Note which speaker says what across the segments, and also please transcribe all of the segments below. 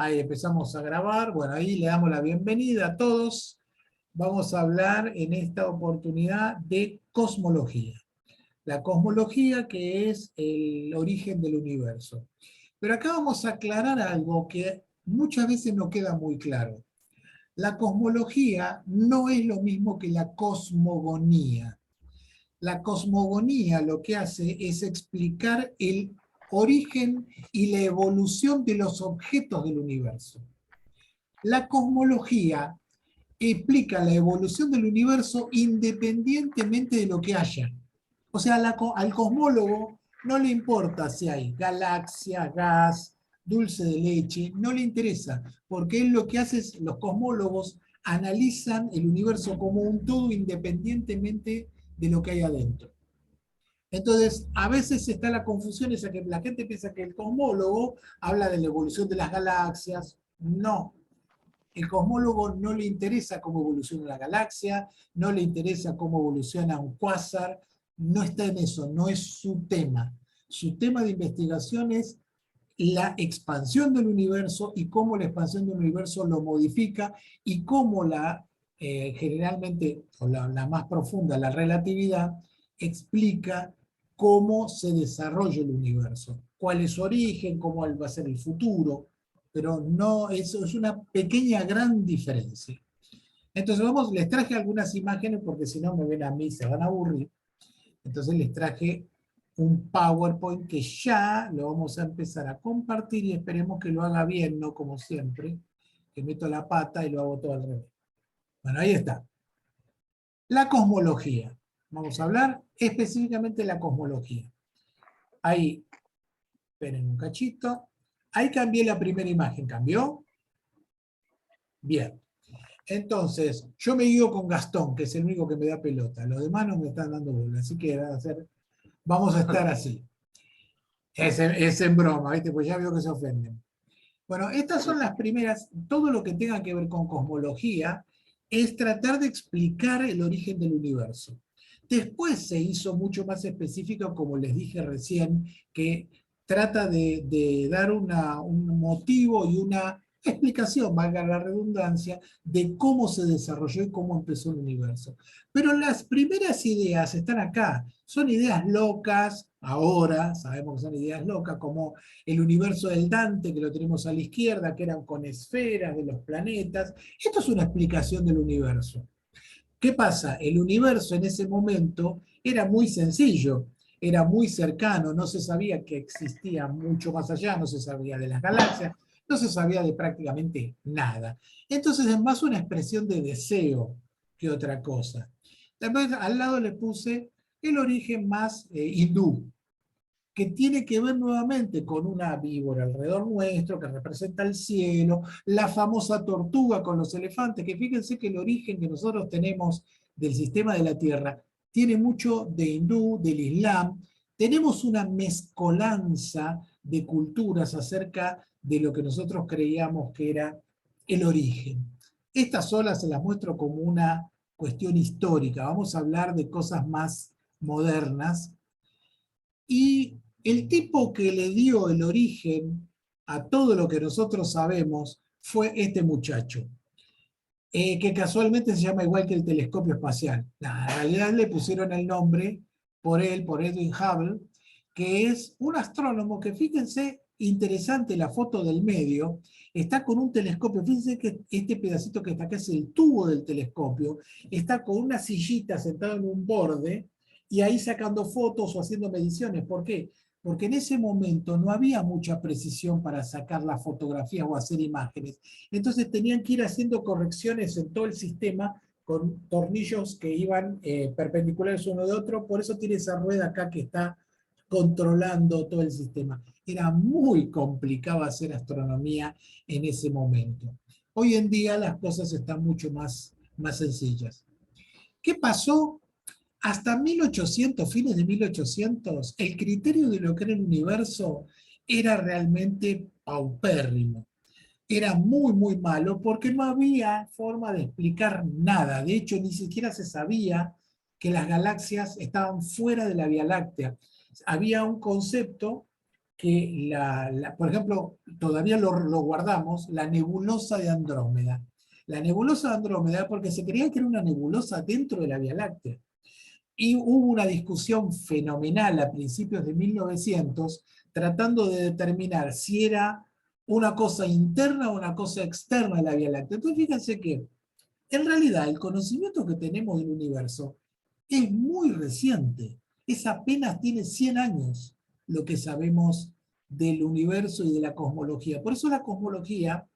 Speaker 1: Ahí empezamos a grabar. Bueno, ahí le damos la bienvenida a todos. Vamos a hablar en esta oportunidad de cosmología. La cosmología, que es el origen del universo. Pero acá vamos a aclarar algo que muchas veces no queda muy claro. La cosmología no es lo mismo que la cosmogonía. La cosmogonía lo que hace es explicar el origen y la evolución de los objetos del universo. La cosmología explica la evolución del universo independientemente de lo que haya. O sea, al cosmólogo no le importa si hay galaxia, gas, dulce de leche, no le interesa, porque él lo que hace es, los cosmólogos analizan el universo como un todo independientemente de lo que hay adentro. Entonces, a veces está la confusión esa que la gente piensa que el cosmólogo habla de la evolución de las galaxias. No, el cosmólogo no le interesa cómo evoluciona la galaxia, no le interesa cómo evoluciona un cuásar, no está en eso, no es su tema. Su tema de investigación es la expansión del universo y cómo la expansión del universo lo modifica y cómo generalmente, o la más profunda, la relatividad, explica cómo se desarrolla el universo, cuál es su origen, cómo va a ser el futuro, pero no, eso es una pequeña gran diferencia. Entonces les traje algunas imágenes porque si no me ven a mí, se van a aburrir. Entonces les traje un PowerPoint que ya lo vamos a empezar a compartir y esperemos que lo haga bien, no como siempre, que meto la pata y lo hago todo al revés. Bueno, ahí está. La cosmología. Vamos a hablar específicamente de la cosmología. Ahí, esperen un cachito. Ahí cambié la primera imagen. ¿Cambió? Bien. Entonces, yo me guío con Gastón, que es el único que me da pelota. Los demás no me están dando bola, así que vamos a estar así. Es en broma, ¿viste? Pues ya veo que se ofenden. Bueno, estas son las primeras, todo lo que tenga que ver con cosmología es tratar de explicar el origen del universo. Después se hizo mucho más específico, como les dije recién, que trata de dar un motivo y una explicación, valga la redundancia, de cómo se desarrolló y cómo empezó el universo. Pero las primeras ideas están acá, son ideas locas, ahora sabemos que son ideas locas, como el universo del Dante, que lo tenemos a la izquierda, que eran con esferas de los planetas. Esto es una explicación del universo. ¿Qué pasa? El universo en ese momento era muy sencillo, era muy cercano, no se sabía que existía mucho más allá, no se sabía de las galaxias, no se sabía de prácticamente nada. Entonces es más una expresión de deseo que otra cosa. También al lado le puse el origen más hindú, que tiene que ver nuevamente con una víbora alrededor nuestro, que representa el cielo, la famosa tortuga con los elefantes, que fíjense que el origen que nosotros tenemos del sistema de la Tierra tiene mucho de hindú, del islam. Tenemos una mezcolanza de culturas acerca de lo que nosotros creíamos que era el origen. Estas olas se las muestro como una cuestión histórica. Vamos a hablar de cosas más modernas. Y el tipo que le dio el origen a todo lo que nosotros sabemos fue este muchacho, que casualmente se llama igual que el telescopio espacial. En realidad le pusieron el nombre por él, por Edwin Hubble, que es un astrónomo que, fíjense, interesante la foto del medio, está con un telescopio, fíjense que este pedacito que está acá es el tubo del telescopio, está con una sillita sentado en un borde, y ahí sacando fotos o haciendo mediciones. ¿Por qué? Porque en ese momento no había mucha precisión para sacar las fotografías o hacer imágenes. Entonces tenían que ir haciendo correcciones en todo el sistema con tornillos que iban perpendiculares uno de otro. Por eso tiene esa rueda acá que está controlando todo el sistema. Era muy complicado hacer astronomía en ese momento. Hoy en día las cosas están mucho más sencillas. ¿Qué pasó? Hasta 1800, fines de 1800, el criterio de lo que era el universo era realmente paupérrimo. Era muy malo porque no había forma de explicar nada. De hecho, ni siquiera se sabía que las galaxias estaban fuera de la Vía Láctea. Había un concepto que, por ejemplo, todavía lo guardamos, la nebulosa de Andrómeda. La nebulosa de Andrómeda, porque se creía que era una nebulosa dentro de la Vía Láctea. Y hubo una discusión fenomenal a principios de 1900 tratando de determinar si era una cosa interna o una cosa externa de la Vía Láctea. Entonces fíjense que en realidad el conocimiento que tenemos del universo es muy reciente. Es apenas tiene 100 años lo que sabemos del universo y de la cosmología. Por eso la cosmología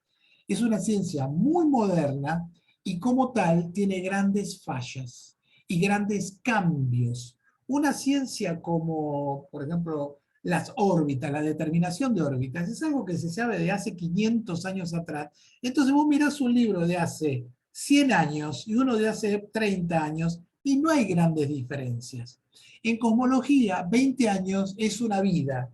Speaker 1: es una ciencia muy moderna y como tal tiene grandes fallas y grandes cambios. Una ciencia como, por ejemplo, las órbitas, la determinación de órbitas, es algo que se sabe de hace 500 años atrás. Entonces vos mirás un libro de hace 100 años y uno de hace 30 años y no hay grandes diferencias. En cosmología, 20 años es una vida.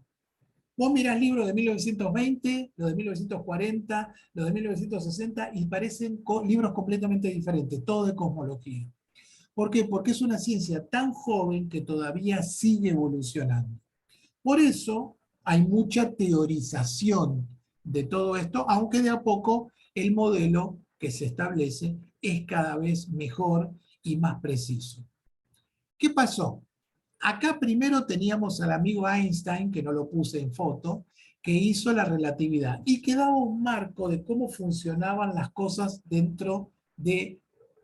Speaker 1: Vos mirás libros de 1920, los de 1940, los de 1960 y parecen libros completamente diferentes, todo de cosmología. ¿Por qué? Porque es una ciencia tan joven que todavía sigue evolucionando. Por eso hay mucha teorización de todo esto, aunque de a poco el modelo que se establece es cada vez mejor y más preciso. ¿Qué pasó? Acá primero teníamos al amigo Einstein, que no lo puse en foto, que hizo la relatividad y que daba un marco de cómo funcionaban las cosas dentro de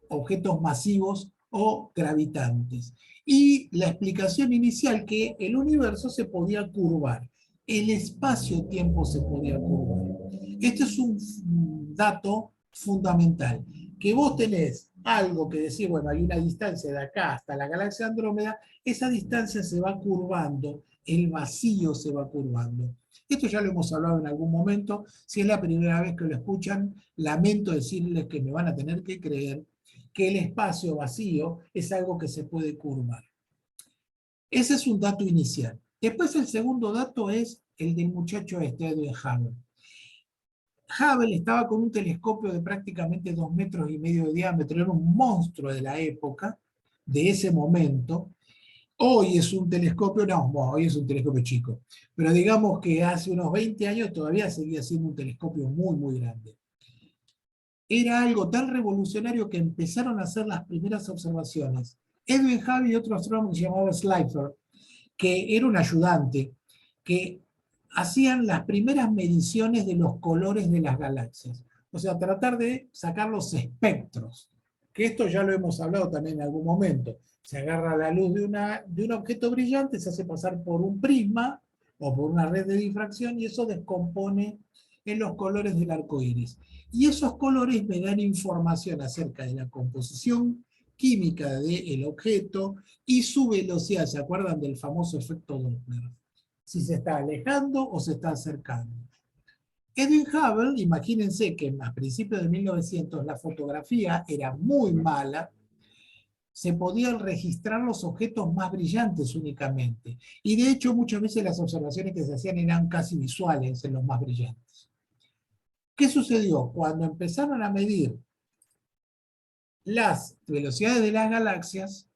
Speaker 1: objetos masivos o gravitantes. Y la explicación inicial que el universo se podía curvar, el espacio-tiempo se podía curvar. Este es un dato fundamental, que vos tenés algo que decir, bueno, hay una distancia de acá hasta la galaxia Andrómeda, esa distancia se va curvando, el vacío se va curvando. Esto ya lo hemos hablado en algún momento, si es la primera vez que lo escuchan, lamento decirles que me van a tener que creer que el espacio vacío es algo que se puede curvar. Ese es un dato inicial. Después el segundo dato es el del muchacho Edwin Hubble. Hubble estaba con un telescopio de prácticamente 2,5 metros de diámetro, era un monstruo de la época, de ese momento. Hoy es un telescopio, no, bueno, hoy es un telescopio chico, pero digamos que hace unos 20 años todavía seguía siendo un telescopio muy, muy grande. Era algo tan revolucionario que empezaron a hacer las primeras observaciones. Edwin Hubble y otro astrónomo que se llamaba Slipher, que era un ayudante, que hacían las primeras mediciones de los colores de las galaxias. O sea, tratar de sacar los espectros, que esto ya lo hemos hablado también en algún momento. Se agarra la luz de un objeto brillante, se hace pasar por un prisma o por una red de difracción y eso descompone en los colores del arco iris. Y esos colores me dan información acerca de la composición química del objeto y su velocidad. ¿Se acuerdan del famoso efecto Doppler? Si se está alejando o se está acercando. Edwin Hubble, imagínense que a principios de 1900 la fotografía era muy mala, se podían registrar los objetos más brillantes únicamente. Y de hecho muchas veces las observaciones que se hacían eran casi visuales en los más brillantes. ¿Qué sucedió? Cuando empezaron a medir las velocidades de las galaxias,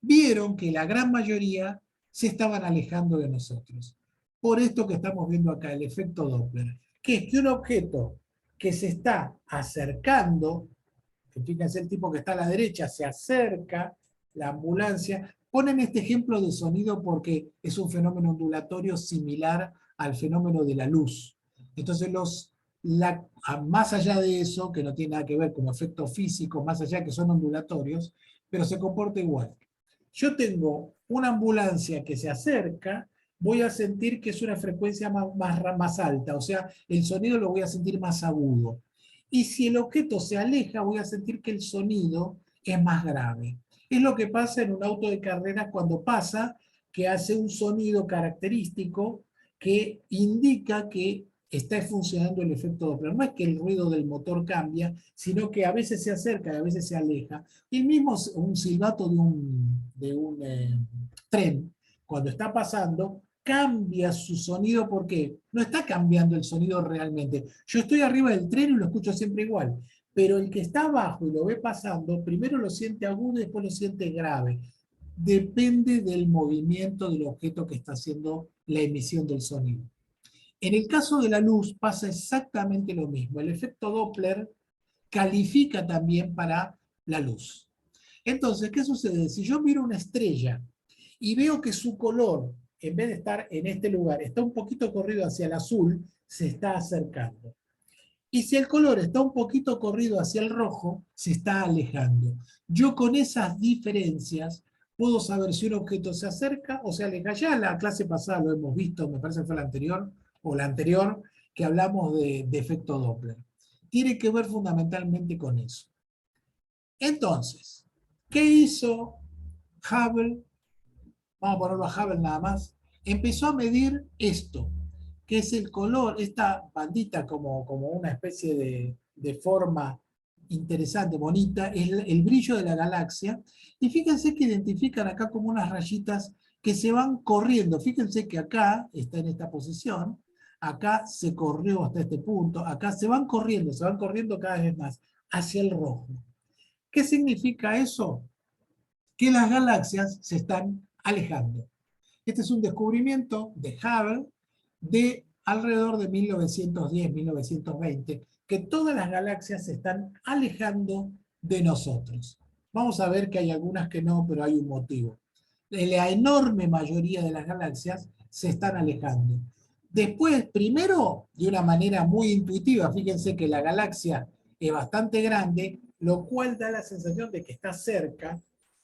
Speaker 1: vieron que la gran mayoría se estaban alejando de nosotros. Por esto que estamos viendo acá, el efecto Doppler, que es que un objeto que se está acercando, que fíjense el tipo que está a la derecha, se acerca, la ambulancia, ponen este ejemplo de sonido porque es un fenómeno ondulatorio similar al fenómeno de la luz. Entonces más allá de eso, que no tiene nada que ver con efectos físicos, más allá que son ondulatorios, pero se comporta igual. Yo tengo una ambulancia que se acerca, voy a sentir que es una frecuencia más alta, o sea, el sonido lo voy a sentir más agudo. Y si el objeto se aleja, voy a sentir que el sonido es más grave. Es lo que pasa en un auto de carreras cuando pasa, que hace un sonido característico que indica que está funcionando el efecto Doppler. No es que el ruido del motor cambia, sino que a veces se acerca y a veces se aleja. Y el mismo un silbato de un tren, cuando está pasando, cambia su sonido porque no está cambiando el sonido realmente. Yo estoy arriba del tren y lo escucho siempre igual, pero el que está abajo y lo ve pasando, primero lo siente agudo y después lo siente grave. Depende del movimiento del objeto que está haciendo la emisión del sonido. En el caso de la luz pasa exactamente lo mismo. El efecto Doppler califica también para la luz. Entonces, ¿qué sucede? Si yo miro una estrella y veo que su color, en vez de estar en este lugar, está un poquito corrido hacia el azul, se está acercando. Y si el color está un poquito corrido hacia el rojo, se está alejando. Yo con esas diferencias puedo saber si un objeto se acerca o se aleja. Ya en la clase pasada lo hemos visto, me parece que fue la anterior, o la anterior, que hablamos de efecto Doppler. Tiene que ver fundamentalmente con eso. Entonces, ¿qué hizo Hubble? Vamos a ponerlo a Hubble nada más. Empezó a medir esto, que es el color, esta bandita como una especie de forma interesante, bonita, es el brillo de la galaxia. Y fíjense que identifican acá como unas rayitas que se van corriendo. Fíjense que acá está en esta posición, acá se corrió hasta este punto, acá se van corriendo cada vez más hacia el rojo. ¿Qué significa eso? Que las galaxias se están alejando. Este es un descubrimiento de Hubble de alrededor de 1910-1920, que todas las galaxias se están alejando de nosotros. Vamos a ver que hay algunas que no, pero hay un motivo. La enorme mayoría de las galaxias se están alejando. Después, primero, de una manera muy intuitiva, fíjense que la galaxia es bastante grande, lo cual da la sensación de que está cerca,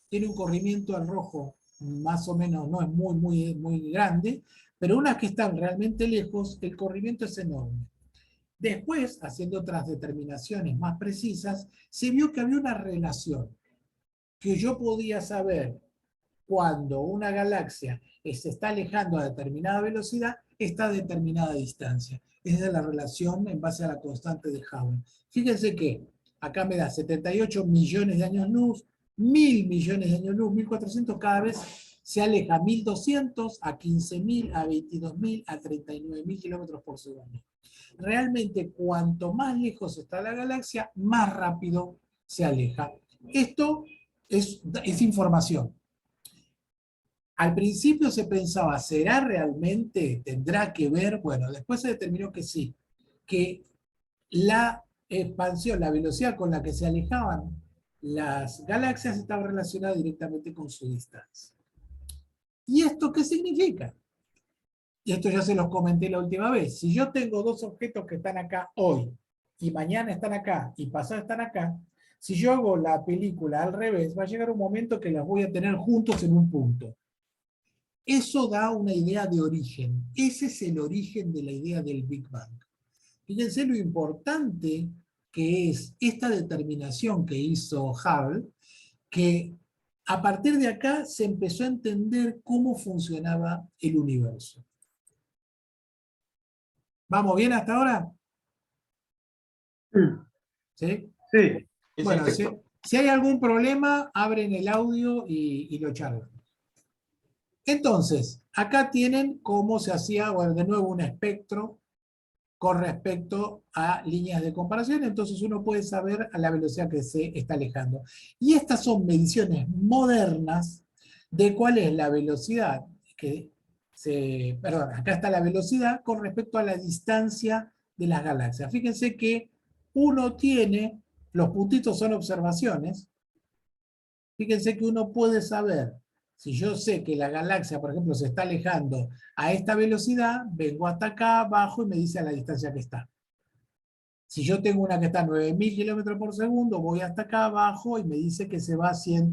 Speaker 1: tiene un corrimiento al rojo más o menos, no es muy grande, pero unas que están realmente lejos, el corrimiento es enorme. Después, haciendo otras determinaciones más precisas, se vio que había una relación, que yo podía saber cuando una galaxia se está alejando a determinada velocidad, está a determinada distancia. Esa es la relación en base a la constante de Hubble. Fíjense que acá me da 78 millones de años luz, 1000 millones de años luz, 1400, cada vez se aleja 1200, a 15000, a 22000, a 39000 kilómetros por segundo. Realmente, cuanto más lejos está la galaxia, más rápido se aleja. Esto es información. Al principio se pensaba, ¿será realmente? ¿Tendrá que ver? Bueno, después se determinó que sí, que la expansión, la velocidad con la que se alejaban las galaxias estaba relacionada directamente con su distancia. ¿Y esto qué significa? Y esto ya se los comenté la última vez. Si yo tengo dos objetos que están acá hoy, y mañana están acá, y pasado están acá, si yo hago la película al revés, va a llegar un momento que las voy a tener juntos en un punto. Eso da una idea de origen. Ese es el origen de la idea del Big Bang. Fíjense lo importante que es esta determinación que hizo Hubble, que a partir de acá se empezó a entender cómo funcionaba el universo. ¿Vamos bien hasta ahora? ¿Sí?
Speaker 2: Sí.
Speaker 1: Bueno, si hay algún problema, abren el audio y lo charlan. Entonces, acá tienen cómo se hacía, bueno, de nuevo un espectro con respecto a líneas de comparación, entonces uno puede saber a la velocidad que se está alejando. Y estas son mediciones modernas de cuál es la velocidad perdón, acá está la velocidad con respecto a la distancia de las galaxias. Fíjense que uno tiene, los puntitos son observaciones, fíjense que uno puede saber, si yo sé que la galaxia, por ejemplo, se está alejando a esta velocidad, vengo hasta acá, bajo y me dice a la distancia que está. Si yo tengo una que está a 9000 kilómetros por segundo, voy hasta acá abajo y me dice que se va a 100,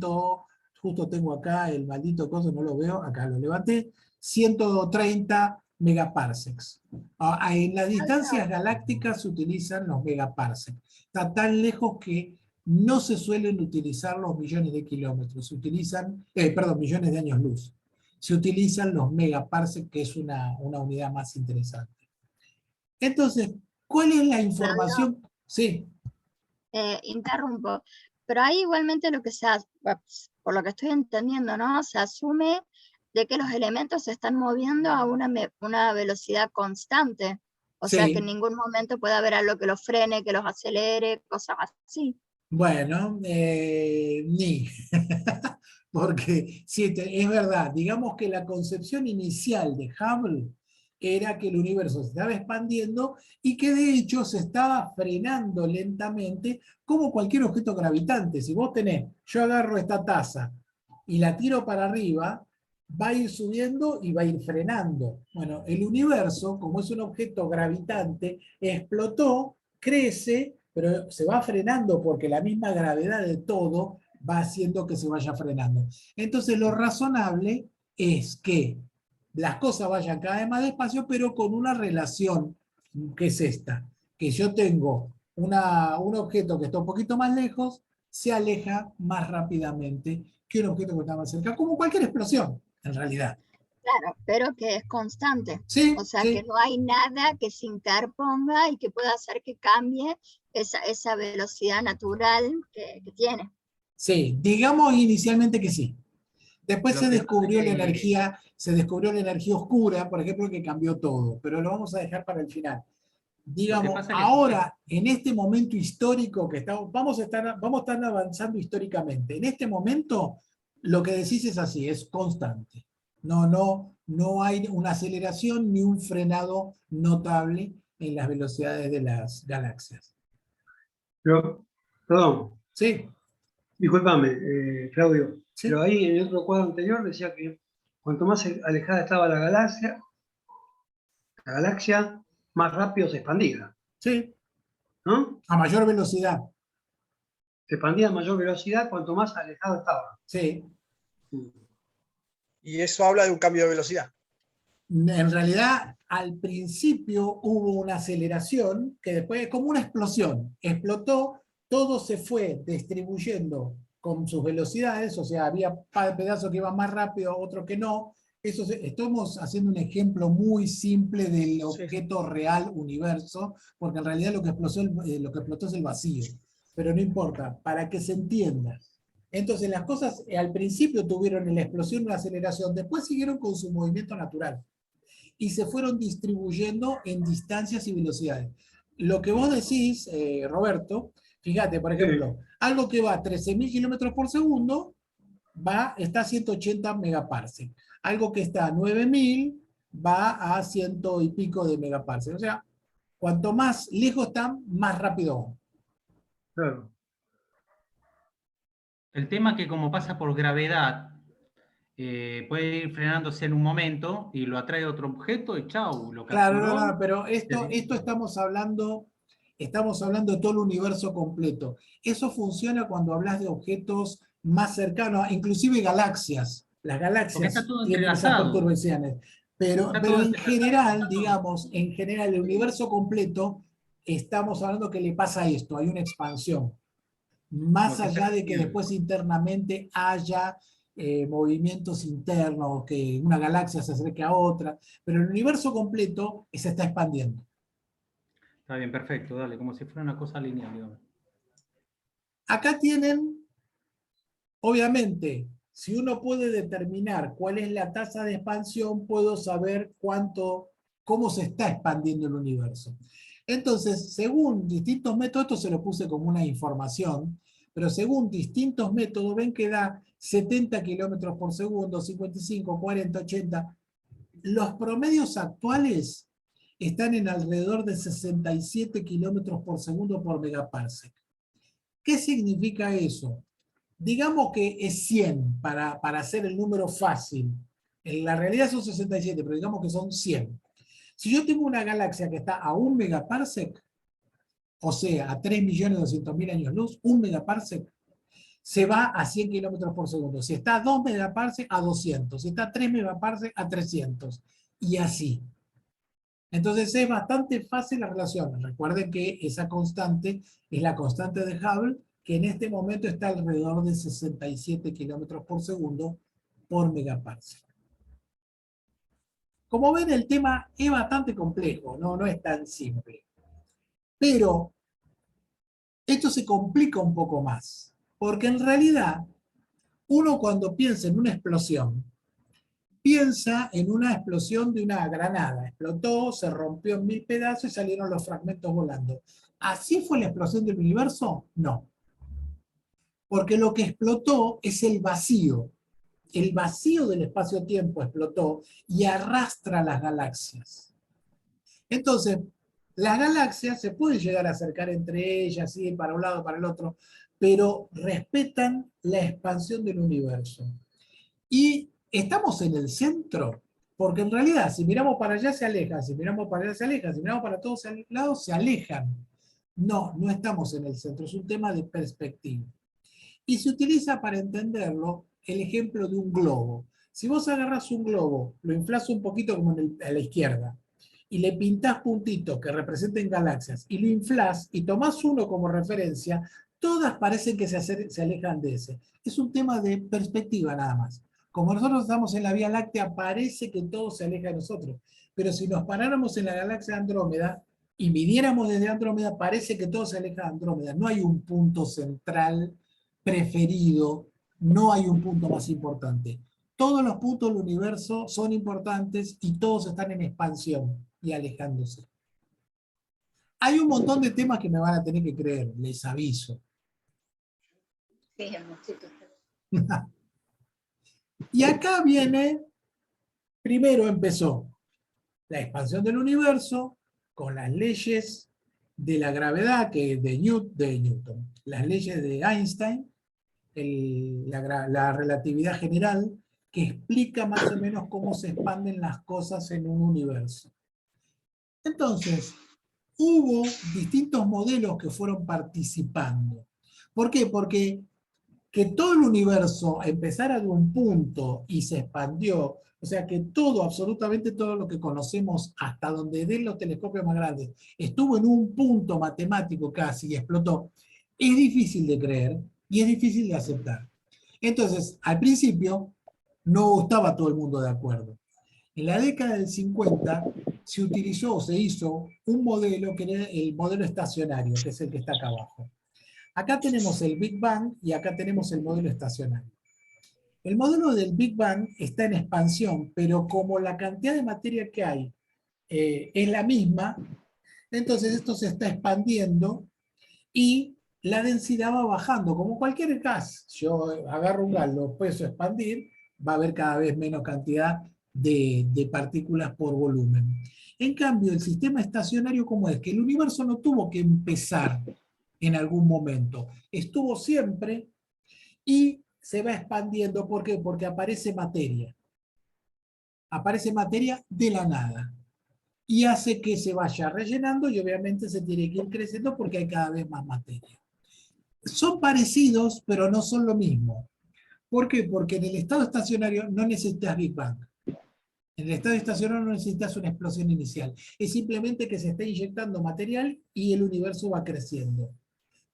Speaker 1: justo tengo acá el maldito coso, no lo veo, acá lo levanté, 130 megaparsecs. En las distancias galácticas se utilizan los megaparsecs. Está tan lejos que no se suelen utilizar los millones de kilómetros, se utilizan, millones de años luz. Se utilizan los megaparsecs, que es una unidad más interesante. Entonces, ¿cuál es la información? Sí.
Speaker 3: Interrumpo, pero ahí igualmente lo que se hace, por lo que estoy entendiendo, ¿no? Se asume de que los elementos se están moviendo a una velocidad constante. O sea que en ningún momento puede haber algo que los frene, que los acelere, cosas así.
Speaker 1: Bueno, ni. Porque sí, es verdad, digamos que la concepción inicial de Hubble era que el universo se estaba expandiendo y que de hecho se estaba frenando lentamente como cualquier objeto gravitante. Si vos tenés, yo agarro esta taza y la tiro para arriba, va a ir subiendo y va a ir frenando. Bueno, el universo, como es un objeto gravitante, explotó, crece, pero se va frenando porque la misma gravedad de todo va haciendo que se vaya frenando. Entonces lo razonable es que las cosas vayan cada vez más despacio, pero con una relación que es esta, que yo tengo un objeto que está un poquito más lejos, se aleja más rápidamente que un objeto que está más cerca, como cualquier explosión, en realidad.
Speaker 3: Claro, pero que es constante. O
Speaker 1: Sí,
Speaker 3: sea, que
Speaker 1: sí,
Speaker 3: no hay nada que se interponga y que pueda hacer que cambie esa velocidad natural que tiene.
Speaker 1: sí, digamos inicialmente que sí. Después
Speaker 2: Lo que pasa es que
Speaker 1: se descubrió la energía oscura, por ejemplo, que cambió todo, pero lo vamos a dejar para el final.
Speaker 2: lo que
Speaker 1: Digamos,
Speaker 2: pasa es que
Speaker 1: ahora, en este momento histórico que estamos, vamos a estar avanzando históricamente. En este momento, lo que decís es así, es constante. No hay una aceleración ni un frenado notable en las velocidades de las galaxias.
Speaker 4: Pero, perdón,
Speaker 1: Sí,
Speaker 4: discúlpame, Claudio,
Speaker 1: sí,
Speaker 4: pero ahí en el otro cuadro anterior decía que cuanto más alejada estaba la galaxia más rápido se expandía,
Speaker 1: sí,
Speaker 4: ¿no?
Speaker 1: a mayor velocidad.
Speaker 4: Se expandía a mayor velocidad cuanto más alejado estaba.
Speaker 1: Sí.
Speaker 5: Y eso habla de un cambio de velocidad.
Speaker 1: En realidad, al principio hubo una aceleración que después es como una explosión. Explotó, todo se fue distribuyendo con sus velocidades, o sea, había pedazos que iban más rápido, otros que no. Estamos haciendo un ejemplo muy simple del objeto real universo, porque en realidad lo que explotó es el vacío. Pero no importa, para que se entienda. Entonces las cosas al principio tuvieron la explosión, una aceleración, después siguieron con su movimiento natural y se fueron distribuyendo en distancias y velocidades. Lo que vos decís, Roberto, fíjate, por ejemplo,
Speaker 4: Sí,
Speaker 1: algo que va a 13.000 kilómetros por segundo está a 180 megaparsec. Algo que está a 9.000 va a ciento y pico de megaparsec. O sea, cuanto más lejos están, más rápido van.
Speaker 4: claro.
Speaker 2: el tema es que como pasa por gravedad, puede ir frenándose en un momento y lo atrae otro objeto y chau, lo
Speaker 1: Claro, no,
Speaker 2: capturó.
Speaker 1: no, pero esto estamos hablando de todo el universo completo. Eso funciona cuando hablas de objetos más cercanos, inclusive galaxias. Las
Speaker 2: Porque está
Speaker 1: galaxias
Speaker 2: todo
Speaker 1: tienen esas
Speaker 2: entrelazado.
Speaker 1: perturbaciones.
Speaker 2: Está
Speaker 1: Pero
Speaker 2: todo
Speaker 1: en
Speaker 2: entrelazado.
Speaker 1: general, digamos, en general, el universo completo, estamos hablando que le pasa esto, hay una expansión.
Speaker 2: Como
Speaker 1: Más
Speaker 2: que está
Speaker 1: allá de que
Speaker 2: creciendo.
Speaker 1: después internamente haya movimientos internos, que una galaxia se acerque a otra, pero el universo completo se está expandiendo.
Speaker 2: Está bien, perfecto, dale, como si fuera una cosa lineal, digamos.
Speaker 1: Acá tienen, obviamente, si uno puede determinar cuál es la tasa de expansión, puedo saber cómo se está expandiendo el universo. Entonces, según distintos métodos, esto se lo puse como una información, pero según distintos métodos, ven que da 70 kilómetros por segundo, 55, 40, 80. Los promedios actuales están en alrededor de 67 kilómetros por segundo por megaparsec. ¿Qué significa eso? Digamos que es 100 para hacer el número fácil. En la realidad son 67, pero digamos que son 100. Si yo tengo una galaxia que está a 1 megaparsec, o sea, a 3.200.000 años luz, 1 megaparsec, se va a 100 kilómetros por segundo. Si está a 2 megaparsec, a 200. Si está a 3 megaparsec, a 300. Y así. Entonces es bastante fácil la relación. Recuerden que esa constante es la constante de Hubble, que en este momento está alrededor de 67 kilómetros por segundo por megaparsec. Como ven, el tema es bastante complejo, no es tan simple. Pero esto se complica un poco más, porque en realidad uno cuando piensa en una explosión, piensa en una explosión de una granada. Explotó, se rompió en 1000 pedazos y salieron los fragmentos volando. ¿Así fue la explosión del universo? No. Porque lo que explotó es el vacío. El vacío del espacio-tiempo explotó y arrastra las galaxias. Entonces, las galaxias se pueden llegar a acercar entre ellas, ¿sí? Para un lado, para el otro, pero respetan la expansión del universo. Y estamos en el centro, porque en realidad, si miramos para allá se alejan, si miramos para allá se alejan, si miramos para todos lados se alejan. No, no estamos en el centro, es un tema de perspectiva. Y se utiliza para entenderlo el ejemplo de un globo. Si vos agarrás un globo, lo inflás un poquito como a la izquierda, y le pintás puntitos que representen galaxias, y lo inflás y tomás uno como referencia, todas parecen que se alejan de ese. Es un tema de perspectiva nada más. Como nosotros estamos en la Vía Láctea, parece que todo se aleja de nosotros. Pero si nos paráramos en la galaxia Andrómeda y midiéramos desde Andrómeda, parece que todo se aleja de Andrómeda. No hay un punto central preferido, no hay un punto más importante. Todos los puntos del universo son importantes y todos están en expansión y alejándose. Hay un montón de temas que me van a tener que creer, les aviso. Y acá viene, primero empezó la expansión del universo con las leyes de la gravedad de Newton, las leyes de Einstein, la relatividad general, que explica más o menos cómo se expanden las cosas en un universo. Entonces, hubo distintos modelos que fueron participando. ¿Por qué? Porque que todo el universo empezara de un punto y se expandió, o sea que todo, absolutamente todo lo que conocemos hasta donde den los telescopios más grandes, estuvo en un punto matemático casi y explotó, es difícil de creer y es difícil de aceptar. Entonces, al principio, no estaba todo el mundo de acuerdo. En la década del 50 se utilizó, se hizo un modelo que era el modelo estacionario, que es el que está acá abajo. Acá tenemos el Big Bang y acá tenemos el modelo estacionario. El modelo del Big Bang está en expansión, pero como la cantidad de materia que hay es la misma, entonces esto se está expandiendo y la densidad va bajando, como cualquier gas. Yo agarro un gas, lo empiezo a expandir, va a haber cada vez menos cantidad de partículas por volumen. En cambio, el sistema estacionario, ¿cómo es? Que el universo no tuvo que empezar en algún momento. Estuvo siempre y se va expandiendo. ¿Por qué? Porque aparece materia. Aparece materia de la nada. Y hace que se vaya rellenando y obviamente se tiene que ir creciendo porque hay cada vez más materia. Son parecidos, pero no son lo mismo. ¿Por qué? Porque en el estado estacionario no necesitas Big Bang. En el estado estacionario no necesitas una explosión inicial. Es simplemente que se está inyectando material y el universo va creciendo.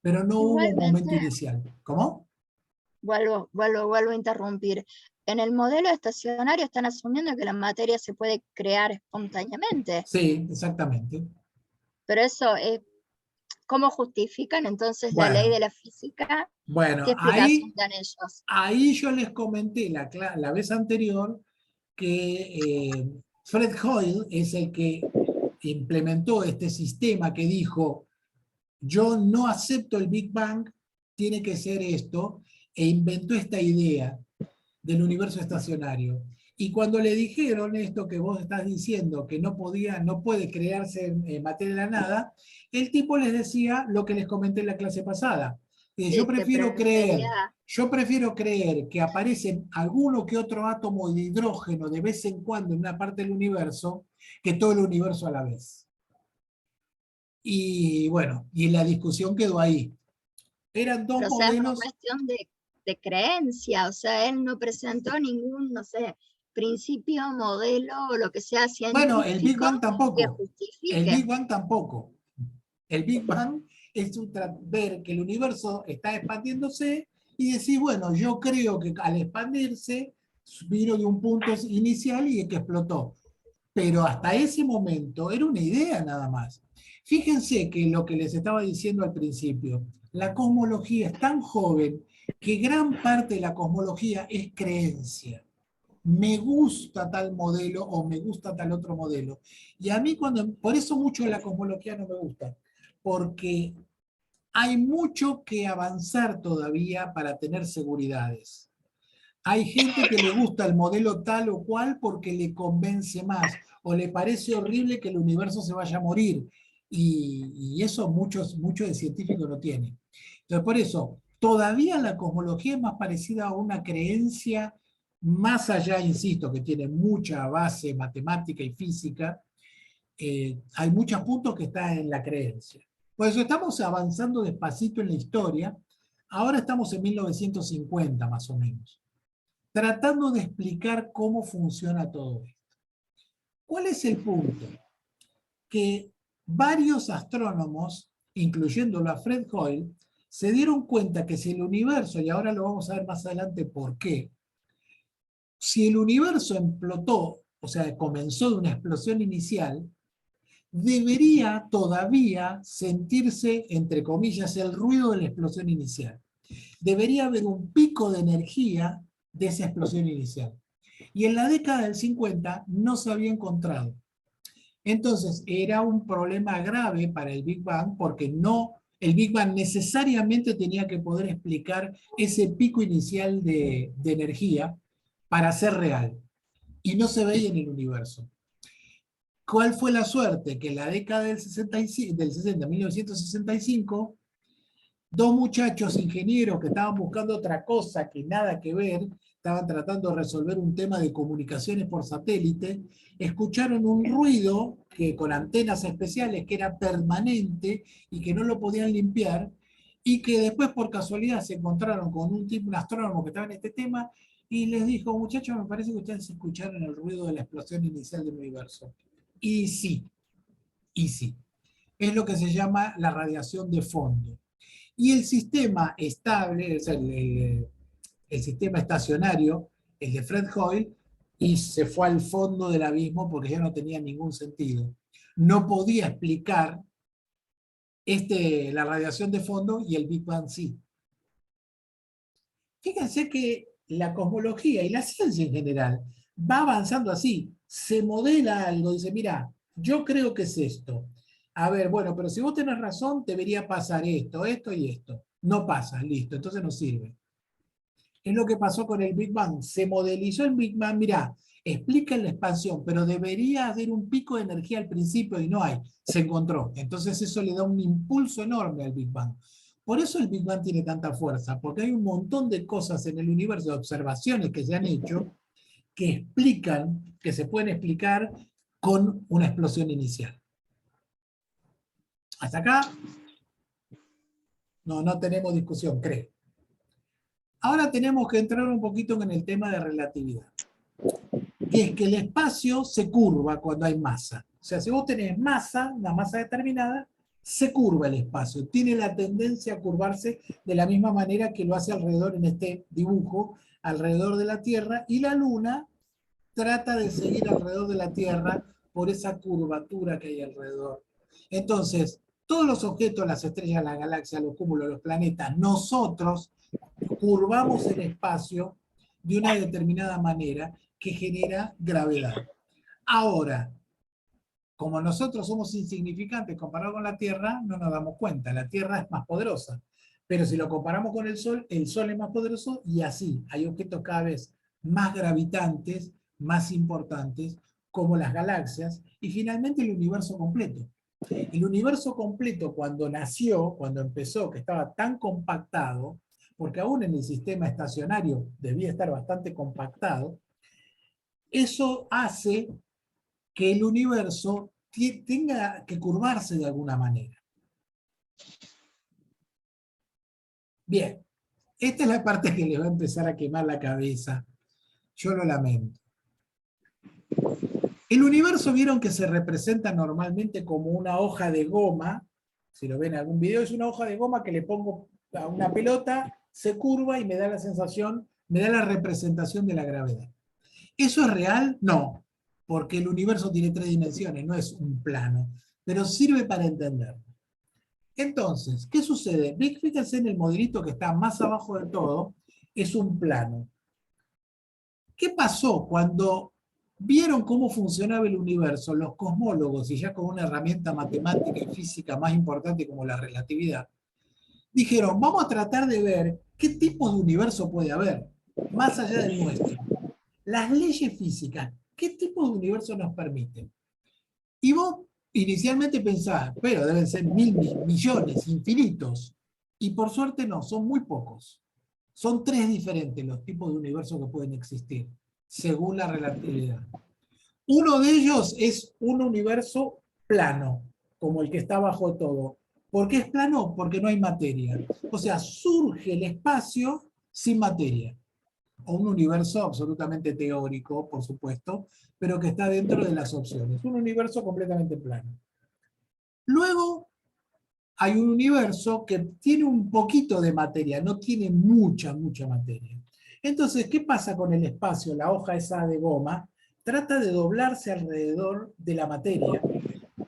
Speaker 1: Pero no hubo un momento inicial. ¿Cómo?
Speaker 3: Vuelvo a interrumpir. En el modelo estacionario están asumiendo que la materia se puede crear espontáneamente.
Speaker 1: Sí, exactamente.
Speaker 3: Pero eso es, ¿cómo justifican entonces la ley de la física?
Speaker 1: Bueno,
Speaker 3: ¿Qué explicación dan ellos?
Speaker 1: Ahí yo les comenté la vez anterior que Fred Hoyle es el que implementó este sistema que dijo, yo no acepto el Big Bang, tiene que ser esto, e inventó esta idea del universo estacionario. Y cuando le dijeron esto que vos estás diciendo, que no puede crearse materia de la nada, el tipo les decía lo que les comenté en la clase pasada. Yo prefiero creer que aparecen alguno que otro átomo de hidrógeno de vez en cuando en una parte del universo, que todo el universo a la vez. Y bueno, y la discusión quedó ahí. Eran dos modelos.
Speaker 3: Es una cuestión de creencia, o sea, él no presentó ningún, no sé, principio, modelo o lo que sea científico.
Speaker 1: Bueno, el Big Bang tampoco.
Speaker 3: Que justifique.
Speaker 1: El Big Bang tampoco. El Big Bang es ver que el universo está expandiéndose y decir, bueno, yo creo que al expandirse vino de un punto inicial y que explotó. Pero hasta ese momento era una idea nada más. Fíjense que lo que les estaba diciendo al principio, la cosmología es tan joven que gran parte de la cosmología es creencia. Me gusta tal modelo o me gusta tal otro modelo. Y a mí por eso mucho de la cosmología no me gusta, porque hay mucho que avanzar todavía para tener seguridades. Hay gente que le gusta el modelo tal o cual porque le convence más, o le parece horrible que el universo se vaya a morir. Y eso muchos de científicos no tienen. Entonces, por eso, todavía la cosmología es más parecida a una creencia, más allá, insisto, que tiene mucha base matemática y física. Hay muchos puntos que están en la creencia. Por eso estamos avanzando despacito en la historia. Ahora estamos en 1950 más o menos, tratando de explicar cómo funciona todo esto. ¿Cuál es el punto? Que varios astrónomos, incluyéndolo a Fred Hoyle, se dieron cuenta que si el universo, y ahora lo vamos a ver más adelante por qué, si el universo explotó, o sea, comenzó de una explosión inicial, debería todavía sentirse, entre comillas, el ruido de la explosión inicial. Debería haber un pico de energía de esa explosión inicial. Y en la década del 50 no se había encontrado. Entonces era un problema grave para el Big Bang, porque el Big Bang necesariamente tenía que poder explicar ese pico inicial de energía para ser real. Y no se veía en el universo. ¿Cuál fue la suerte? Que en la década del 1965, dos muchachos ingenieros que estaban buscando otra cosa que nada que ver, estaban tratando de resolver un tema de comunicaciones por satélite, escucharon un ruido que, con antenas especiales, que era permanente y que no lo podían limpiar, y que después por casualidad se encontraron con un astrónomo que estaba en este tema, y les dijo: muchachos, me parece que ustedes escucharon el ruido de la explosión inicial del universo. Y sí, es lo que se llama la radiación de fondo. Y el sistema estable, es el sistema estacionario, el de Fred Hoyle, y se fue al fondo del abismo porque ya no tenía ningún sentido. No podía explicar la radiación de fondo y el Big Bang sí. Fíjense que la cosmología y la ciencia en general va avanzando así. Se modela algo, dice: mira, yo creo que es esto. A ver, bueno, pero si vos tenés razón, debería pasar esto, esto y esto. No pasa, listo, entonces no sirve. Es lo que pasó con el Big Bang. Se modelizó el Big Bang, mirá, explica la expansión, pero debería haber un pico de energía al principio y no hay. Se encontró. Entonces eso le da un impulso enorme al Big Bang. Por eso el Big Bang tiene tanta fuerza, porque hay un montón de cosas en el universo, de observaciones que se han hecho, que explican, que se pueden explicar con una explosión inicial. ¿Hasta acá? No tenemos discusión, creo. Ahora tenemos que entrar un poquito en el tema de relatividad, que es que el espacio se curva cuando hay masa. O sea, si vos tenés masa, una masa determinada, se curva el espacio. Tiene la tendencia a curvarse de la misma manera que lo hace alrededor, en este dibujo, alrededor de la Tierra, y la Luna trata de seguir alrededor de la Tierra por esa curvatura que hay alrededor. Entonces, todos los objetos, las estrellas, las galaxias, los cúmulos, los planetas, nosotros curvamos el espacio de una determinada manera que genera gravedad. Ahora, como nosotros somos insignificantes comparado con la Tierra, no nos damos cuenta. La Tierra es más poderosa. Pero si lo comparamos con el Sol es más poderoso, y así hay objetos cada vez más gravitantes, más importantes, como las galaxias, y finalmente el universo completo. El universo completo, cuando nació, cuando empezó, que estaba tan compactado, porque aún en el sistema estacionario debía estar bastante compactado, eso hace que el universo tenga que curvarse de alguna manera. Bien, esta es la parte que les va a empezar a quemar la cabeza. Yo lo lamento. El universo, vieron que se representa normalmente como una hoja de goma. Si lo ven en algún video, es una hoja de goma que le pongo a una pelota, se curva y me da la sensación, me da la representación de la gravedad. ¿Eso es real? No, porque el universo tiene 3 dimensiones, no es un plano, pero sirve para entenderlo. Entonces, ¿qué sucede? Fíjense en el modelito que está más abajo del todo, es un plano. ¿Qué pasó cuando vieron cómo funcionaba el universo los cosmólogos, y ya con una herramienta matemática y física más importante como la relatividad? Dijeron: vamos a tratar de ver qué tipo de universo puede haber. más allá del nuestro. Las leyes físicas, ¿qué tipo de universo nos permiten? Y vos inicialmente pensás, pero deben ser millones, infinitos. Y por suerte no, son muy pocos. Son 3 diferentes los tipos de universos que pueden existir, según la relatividad. Uno de ellos es un universo plano, como el que está bajo todo. ¿Por qué es plano? Porque no hay materia. O sea, surge el espacio sin materia. O un universo absolutamente teórico, por supuesto, pero que está dentro de las opciones. Un universo completamente plano. Luego hay un universo que tiene un poquito de materia, no tiene mucha materia. Entonces, ¿qué pasa con el espacio? La hoja esa de goma trata de doblarse alrededor de la materia.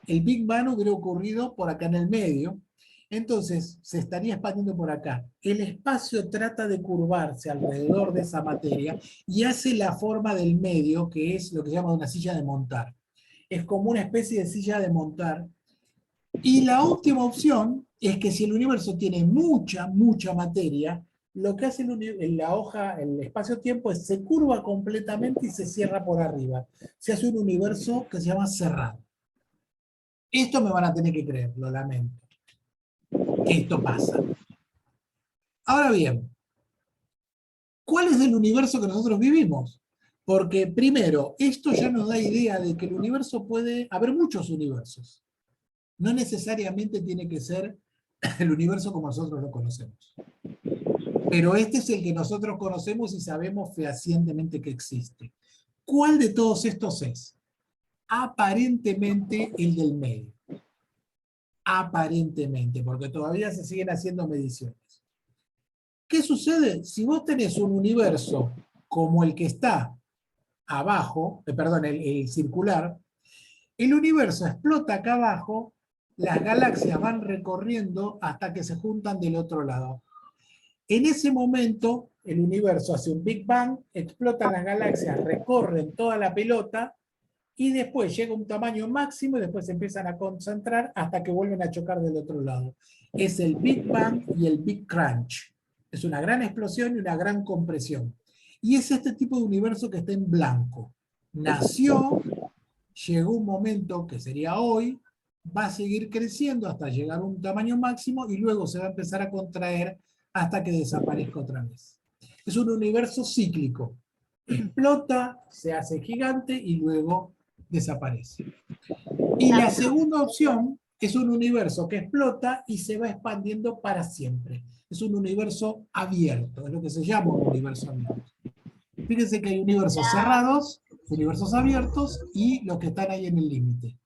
Speaker 1: El Big Bang hubiera ocurrido por acá en el medio, entonces se estaría expandiendo por acá. El espacio trata de curvarse alrededor de esa materia y hace la forma del medio, que es lo que se llama una silla de montar. Es como una especie de silla de montar. Y la última opción es que si el universo tiene mucha materia, lo que hace la hoja, el espacio-tiempo, es se curva completamente y se cierra por arriba. Se hace un universo que se llama cerrado. Esto me van a tener que creer, lo lamento, que esto pasa. Ahora bien, ¿cuál es el universo que nosotros vivimos? Porque primero, esto ya nos da idea de que el universo puede haber muchos universos. No necesariamente tiene que ser el universo como nosotros lo conocemos. Pero este es el que nosotros conocemos y sabemos fehacientemente que existe. ¿Cuál de todos estos es? Aparentemente el del medio. Aparentemente, porque todavía se siguen haciendo mediciones. ¿Qué sucede? Si vos tenés un universo como el que está abajo, perdón, el circular, el universo explota acá abajo, las galaxias van recorriendo hasta que se juntan del otro lado. En ese momento, el universo hace un Big Bang, explotan las galaxias, recorren toda la pelota, y después llega un tamaño máximo y después se empiezan a concentrar hasta que vuelven a chocar del otro lado. Es el Big Bang y el Big Crunch. Es una gran explosión y una gran compresión. Y es este tipo de universo que está en blanco. Nació, llegó un momento que sería hoy, va a seguir creciendo hasta llegar a un tamaño máximo y luego se va a empezar a contraer hasta que desaparezca otra vez. Es un universo cíclico. Explota, se hace gigante y luego desaparece. Y la segunda opción es un universo que explota y se va expandiendo para siempre. Es un universo abierto, es lo que se llama un universo abierto. Fíjense que hay universos cerrados, universos abiertos y los que están ahí en el límite.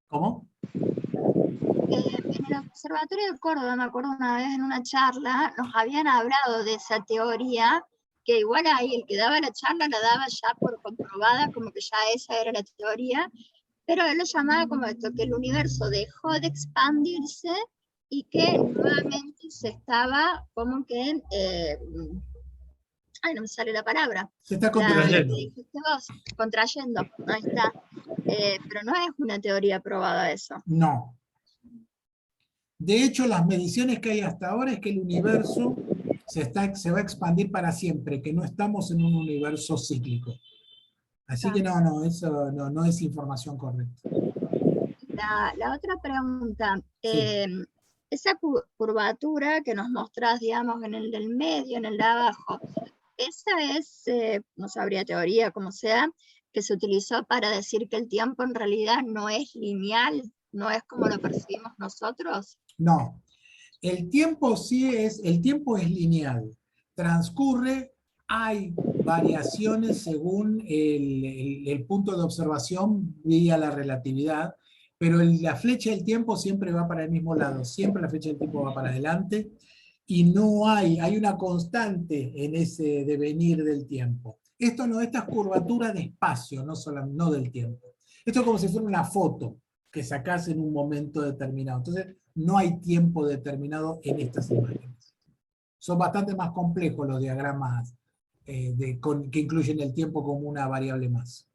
Speaker 1: ¿Cómo?
Speaker 3: En el Observatorio de Córdoba, me acuerdo una vez en una charla, nos habían hablado de esa teoría, que igual ahí el que daba la charla la daba ya por comprobada, como que ya esa era la teoría, pero él lo llamaba como esto, que el universo dejó de expandirse y que nuevamente se estaba como que, ay, no me sale la palabra,
Speaker 1: Se está
Speaker 3: la
Speaker 1: contrayendo.
Speaker 3: que dijiste vos, contrayendo, ahí está. Pero no es una teoría probada eso.
Speaker 1: No. De hecho, las mediciones que hay hasta ahora es que el universo se va a expandir para siempre, que no estamos en un universo cíclico. Así que no, eso no es información correcta.
Speaker 3: La otra pregunta,
Speaker 1: Sí.
Speaker 3: esa curvatura que nos mostrás, digamos, en el del medio, en el de abajo, esa es, no sabría teoría, como sea, que se utilizó para decir que el tiempo en realidad no es lineal, no es como lo percibimos nosotros.
Speaker 1: No. El tiempo es lineal. Transcurre, hay variaciones según el punto de observación vía la relatividad, pero la flecha del tiempo siempre va para el mismo lado, siempre la flecha del tiempo va para adelante, y no hay una constante en ese devenir del tiempo. Esta es curvatura de espacio, no del tiempo. Esto es como si fuera una foto que sacás en un momento determinado. Entonces, no hay tiempo determinado en estas imágenes. Son bastante más complejos los diagramas que incluyen el tiempo como una variable más.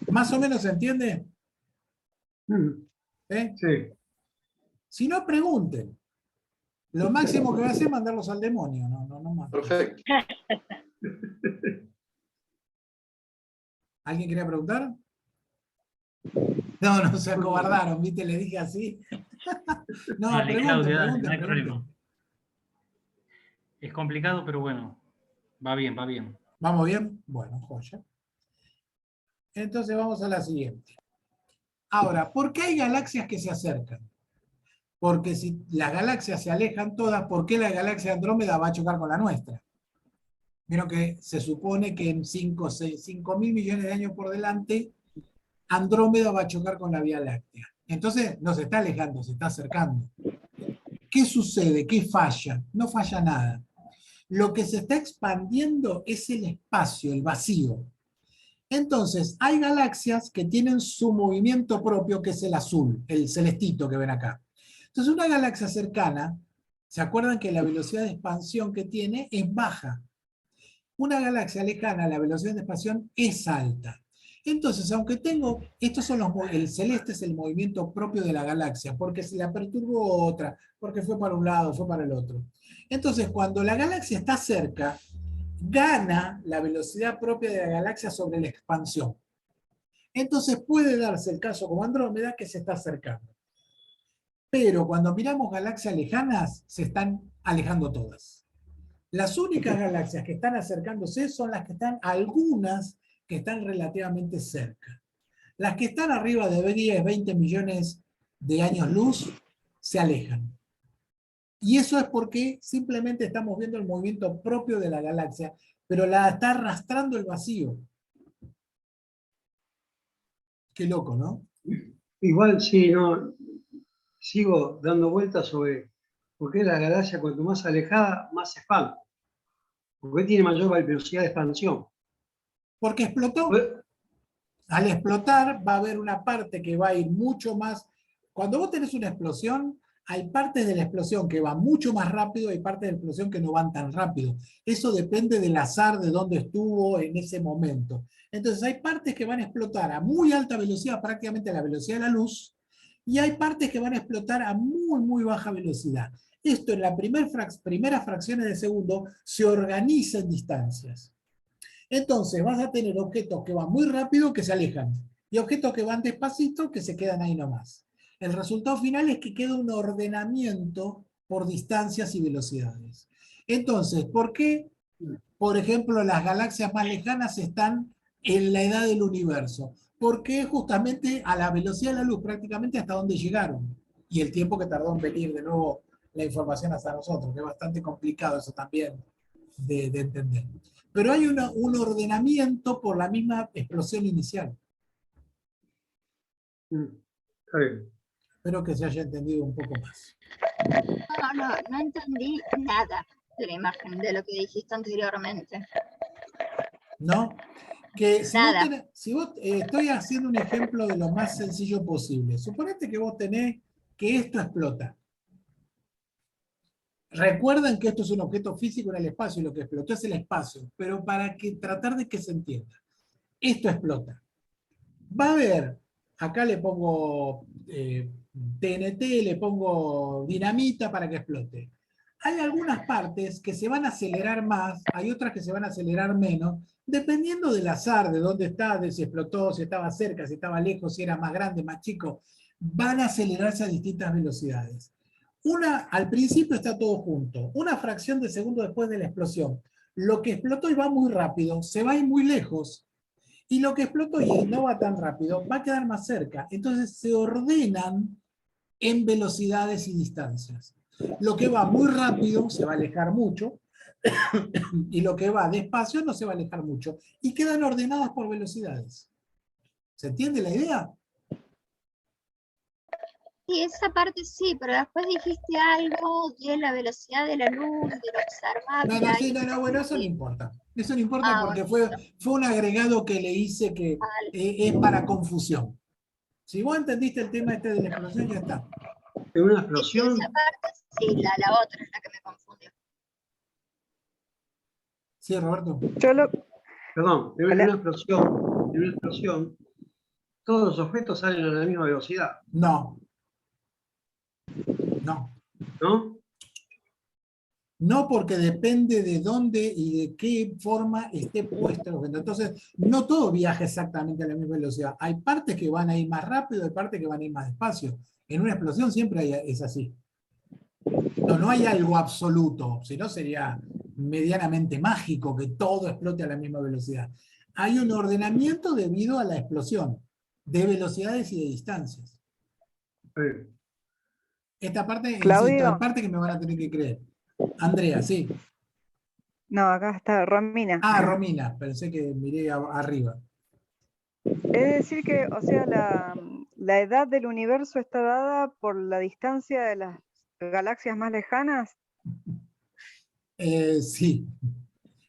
Speaker 1: ¿Más o menos se entiende? ¿Eh?
Speaker 4: Sí.
Speaker 1: Si no, pregunten. Lo máximo que voy a hacer es mandarlos al demonio, no más.
Speaker 6: Perfecto.
Speaker 1: ¿Alguien quería preguntar? No, se acobardaron, ¿viste? Le dije así. No,
Speaker 2: Dale,
Speaker 1: pregunten,
Speaker 2: Claudio, dale,
Speaker 1: pregunten,
Speaker 2: no hay
Speaker 1: pregunten.
Speaker 2: problema. Es complicado, pero bueno, va bien, va bien.
Speaker 1: ¿Vamos bien? Bueno, joya. Entonces vamos a la siguiente. Ahora, ¿por qué hay galaxias que se acercan? Porque si las galaxias se alejan todas, ¿por qué la galaxia de Andrómeda va a chocar con la nuestra? Vieron que se supone que en 5.000 millones de años por delante, Andrómeda va a chocar con la Vía Láctea. Entonces no se está alejando, se está acercando. ¿Qué sucede? ¿Qué falla? No falla nada. Lo que se está expandiendo es el espacio, el vacío. Entonces, hay galaxias que tienen su movimiento propio, que es el azul, el celestito que ven acá. Entonces, una galaxia cercana, ¿se acuerdan que la velocidad de expansión que tiene es baja? Una galaxia lejana, la velocidad de expansión es alta. Entonces, aunque tengo, el celeste es el movimiento propio de la galaxia, porque se la perturbó otra, porque fue para un lado, fue para el otro. Entonces, cuando la galaxia está cerca, gana la velocidad propia de la galaxia sobre la expansión. Entonces puede darse el caso como Andrómeda que se está acercando. Pero cuando miramos galaxias lejanas, se están alejando todas. Las únicas galaxias que están acercándose son las que están, algunas que están relativamente cerca. Las que están arriba de 10, 20 millones de años luz se alejan. Y eso es porque simplemente estamos viendo el movimiento propio de la galaxia, pero la está arrastrando el vacío. Qué loco, ¿no?
Speaker 4: Igual sí, no, sigo dando vueltas sobre por qué la galaxia cuanto más alejada, más se expande. Porque tiene mayor velocidad de expansión.
Speaker 1: Porque explotó.
Speaker 4: Pues,
Speaker 1: Al explotar va a haber una parte que va a ir mucho más. Cuando vos tenés una explosión, hay partes de la explosión que van mucho más rápido y partes de la explosión que no van tan rápido. Eso depende del azar de dónde estuvo en ese momento. Entonces hay partes que van a explotar a muy alta velocidad, prácticamente a la velocidad de la luz, y hay partes que van a explotar a muy, muy baja velocidad. Esto en las primeras fracciones de segundo se organiza en distancias. Entonces vas a tener objetos que van muy rápido que se alejan y objetos que van despacito que se quedan ahí nomás. El resultado final es que queda un ordenamiento por distancias y velocidades. Entonces, ¿por qué, por ejemplo, las galaxias más lejanas están en la edad del universo? Porque justamente a la velocidad de la luz, prácticamente hasta donde llegaron. Y el tiempo que tardó en venir de nuevo la información hasta nosotros, que es bastante complicado eso también de entender. Pero hay un ordenamiento por la misma explosión inicial.
Speaker 4: está bien.
Speaker 1: Espero que se haya entendido un poco más.
Speaker 3: No entendí nada de la imagen de lo que dijiste anteriormente.
Speaker 1: ¿No? Que
Speaker 3: Nada.
Speaker 1: estoy haciendo un ejemplo de lo más sencillo posible. Suponete que vos tenés que esto explota. Recuerden que esto es un objeto físico en el espacio y lo que explotó es el espacio, pero para tratar de que se entienda. Esto explota. Va a haber, acá le pongo TNT, le pongo dinamita para que explote. Hay algunas partes que se van a acelerar más, hay otras que se van a acelerar menos, dependiendo del azar, de dónde está, de si explotó, si estaba cerca, si estaba lejos, si era más grande, más chico. Van a acelerarse a distintas velocidades. Al principio está todo junto. Una fracción de segundo después de la explosión. Lo que explotó y va muy rápido, se va a ir muy lejos. Y lo que explotó y no va tan rápido, va a quedar más cerca. Entonces se ordenan en velocidades y distancias. Lo que va muy rápido se va a alejar mucho y lo que va despacio no se va a alejar mucho. Y quedan ordenadas por velocidades. ¿Se entiende la idea?
Speaker 3: Sí, esa parte sí, pero después dijiste algo de la velocidad de la luz, de lo observable.
Speaker 1: Bueno, eso no importa. Eso no importa porque
Speaker 3: Bueno,
Speaker 1: fue un agregado que le hice que es para confusión. Si vos entendiste el tema este de la explosión, ya está.
Speaker 4: En una
Speaker 3: esa
Speaker 4: explosión,
Speaker 3: parte sí, la otra es la que me confundió.
Speaker 1: Sí, Roberto.
Speaker 4: perdón, en una explosión, todos los objetos salen a la misma velocidad,
Speaker 1: No.
Speaker 4: ¿no?
Speaker 1: No, porque depende de dónde y de qué forma esté puesto el objeto. Entonces, no todo viaja exactamente a la misma velocidad. Hay partes que van a ir más rápido, hay partes que van a ir más despacio. En una explosión siempre es así. No hay algo absoluto, si no sería medianamente mágico que todo explote a la misma velocidad. Hay un ordenamiento debido a la explosión de velocidades y de distancias. Esta parte, insisto, hay
Speaker 6: Claudio,
Speaker 1: parte que me van a tener que creer. Andrea, sí.
Speaker 6: no, acá está Romina.
Speaker 1: Ah, Romina, pensé que miré arriba.
Speaker 6: Es decir que, o sea, la edad del universo está dada por la distancia de las galaxias más lejanas.
Speaker 1: Sí,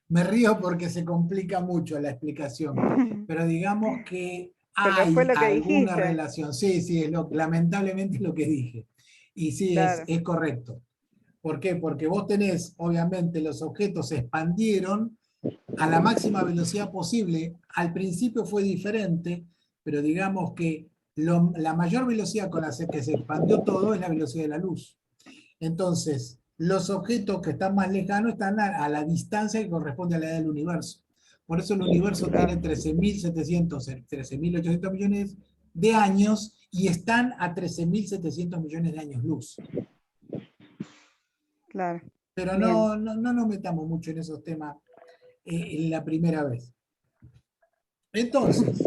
Speaker 1: me río porque se complica mucho la explicación, pero digamos que
Speaker 6: Pero fue
Speaker 1: hay
Speaker 6: lo que
Speaker 1: alguna
Speaker 6: dijiste.
Speaker 1: relación. Sí, sí, lamentablemente es lo que dije. Y sí,
Speaker 6: Claro,
Speaker 1: es correcto. ¿Por qué? Porque vos tenés, obviamente, los objetos se expandieron a la máxima velocidad posible. Al principio fue diferente, pero digamos que la mayor velocidad con la que se expandió todo es la velocidad de la luz. Entonces, los objetos que están más lejanos están a la distancia que corresponde a la edad del universo. Por eso el universo tiene
Speaker 6: claro,
Speaker 1: 13.700, 13.800 millones de años y están a 13.700 millones de años luz.
Speaker 6: claro.
Speaker 1: Pero
Speaker 6: Bien.
Speaker 1: no nos metamos mucho en esos temas en la primera vez. Entonces,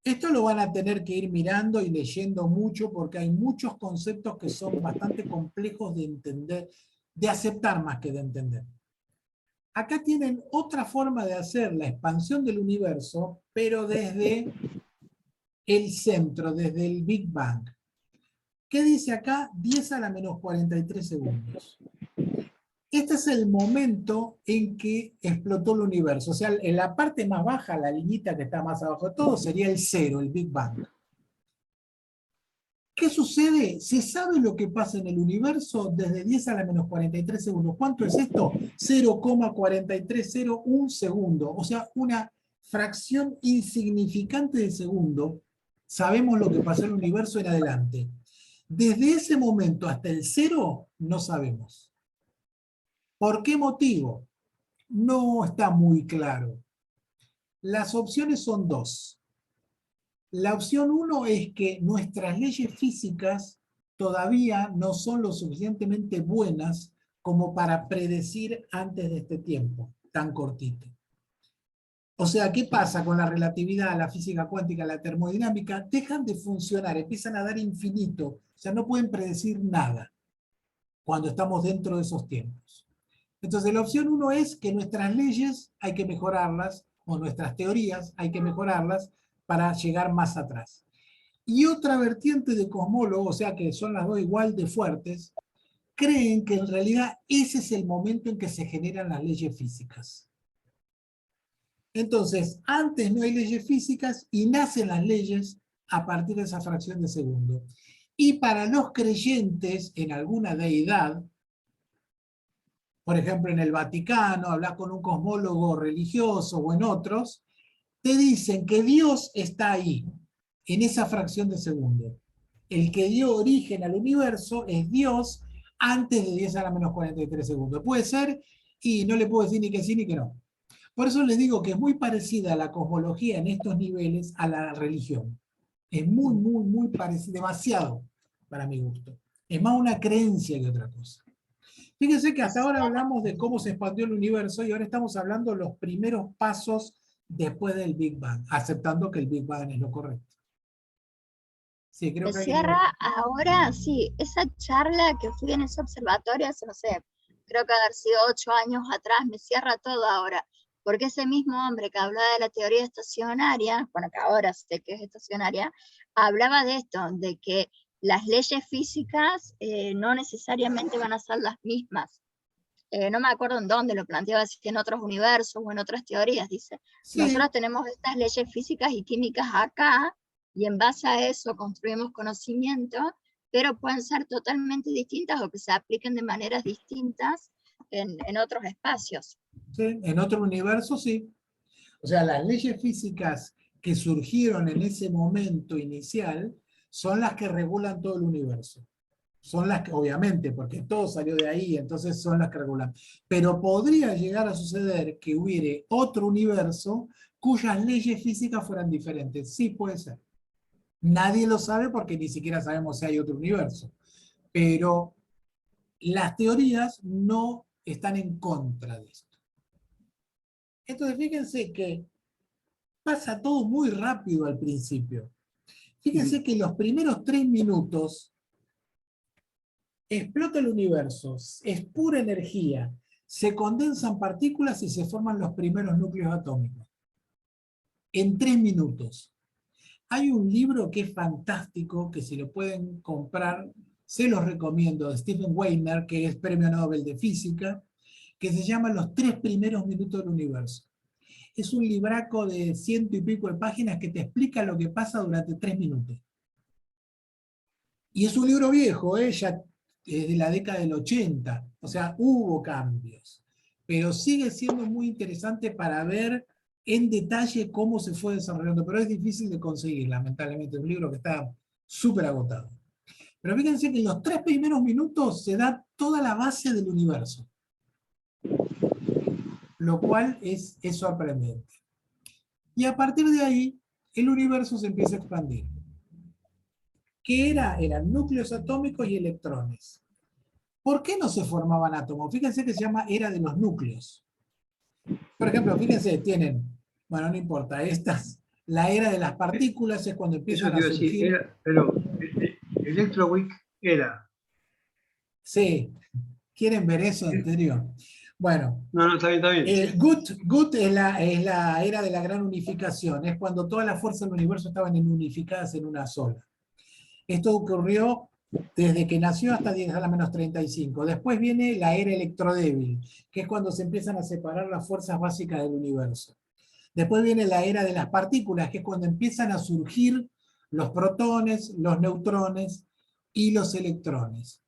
Speaker 1: esto lo van a tener que ir mirando y leyendo mucho porque hay muchos conceptos que son bastante complejos de entender, de aceptar más que de entender. Acá tienen otra forma de hacer la expansión del universo, pero desde el centro, desde el Big Bang. ¿Qué dice acá? 10 a la menos 43 segundos. Este es el momento en que explotó el universo. O sea, en la parte más baja, la liñita que está más abajo de todo, sería el cero, el Big Bang. ¿Qué sucede? Se sabe lo que pasa en el universo desde 10 a la menos 43 segundos. ¿Cuánto es esto? 0,4301 segundo. O sea, una fracción insignificante de segundo. Sabemos lo que pasó en el universo en adelante. Desde ese momento hasta el cero, no sabemos. ¿Por qué motivo? No está muy claro. Las opciones son dos. La opción 1 es que nuestras leyes físicas todavía no son lo suficientemente buenas como para predecir antes de este tiempo tan cortito. O sea, ¿qué pasa con la relatividad, la física cuántica, la termodinámica? Dejan de funcionar, empiezan a dar infinito. O sea, no pueden predecir nada cuando estamos dentro de esos tiempos. Entonces, la opción 1 es que nuestras leyes hay que mejorarlas, o nuestras teorías hay que mejorarlas para llegar más atrás. Y otra vertiente de cosmólogos, o sea que son las dos igual de fuertes, creen que en realidad ese es el momento en que se generan las leyes físicas. Entonces, antes no hay leyes físicas y nacen las leyes a partir de esa fracción de segundo. Y para los creyentes en alguna deidad, por ejemplo en el Vaticano, hablas con un cosmólogo religioso o en otros, te dicen que Dios está ahí, en esa fracción de segundo. El que dio origen al universo es Dios antes de 10 a la menos 43 segundos. Puede ser, y no le puedo decir ni que sí ni que no. Por eso les digo que es muy parecida a la cosmología en estos niveles a la religión. Es muy parecida, demasiado para mi gusto. Es más una creencia que otra cosa. Fíjense que hasta ahora hablamos de cómo se expandió el universo y ahora estamos hablando de los primeros pasos después del Big Bang, aceptando que el Big Bang es lo correcto. Sí, creo
Speaker 3: Me
Speaker 1: que
Speaker 3: cierra ahora, sí, esa charla que fui en ese observatorio hace, no sé, creo que haber sido 8 años atrás, me cierra todo ahora, porque ese mismo hombre que hablaba de la teoría estacionaria, bueno, que ahora sé que es estacionaria, hablaba de esto, de que las leyes físicas no necesariamente van a ser las mismas. No me acuerdo en dónde lo planteaba, si en otros universos o en otras teorías, dice,
Speaker 1: sí,
Speaker 3: nosotros tenemos estas leyes físicas y químicas acá, y en base a eso construimos conocimiento, pero pueden ser totalmente distintas o que se apliquen de maneras distintas en otros espacios.
Speaker 1: sí, en otro universo sí. O sea, las leyes físicas que surgieron en ese momento inicial son las que regulan todo el universo. son las que, obviamente, porque todo salió de ahí, entonces son las que regulan. Pero podría llegar a suceder que hubiere otro universo cuyas leyes físicas fueran diferentes. Sí, puede ser. Nadie lo sabe porque ni siquiera sabemos si hay otro universo. Pero las teorías no están en contra de esto. Entonces, fíjense que pasa todo muy rápido al principio. Fíjense que los primeros 3 minutos explota el universo, es pura energía, se condensan partículas y se forman los primeros núcleos atómicos. En 3 minutos. Hay un libro que es fantástico, que si lo pueden comprar, se los recomiendo, de Stephen Weiner, que es Premio Nobel de Física, que se llama Los 3 primeros minutos del universo. Es un libraco de 100 y pico de páginas que te explica lo que pasa durante 3 minutos. Y es un libro viejo, ya es de la década del 80, o sea, hubo cambios. Pero sigue siendo muy interesante para ver en detalle cómo se fue desarrollando, pero es difícil de conseguir, lamentablemente, es un libro que está súper agotado. Pero fíjense que en los 3 primeros minutos se da toda la base del universo, lo cual es sorprendente. Y a partir de ahí, el universo se empieza a expandir. ¿Qué era? Eran núcleos atómicos y electrones. ¿Por qué no se formaban átomos? Fíjense que se llama era de los núcleos. Por ejemplo, fíjense, tienen, bueno, no importa, la era de las partículas es cuando empiezan a surgir.
Speaker 4: Decir, pero Electroweak era.
Speaker 1: Sí, ¿quieren ver eso en serio? Bueno,
Speaker 4: No, está bien.
Speaker 1: Gut es la era de la gran unificación, es cuando todas las fuerzas del universo estaban unificadas en una sola. Esto ocurrió desde que nació hasta 10 a la menos 35. Después viene la era electrodébil, que es cuando se empiezan a separar las fuerzas básicas del universo. Después viene la era de las partículas, que es cuando empiezan a surgir los protones, los neutrones y los electrones.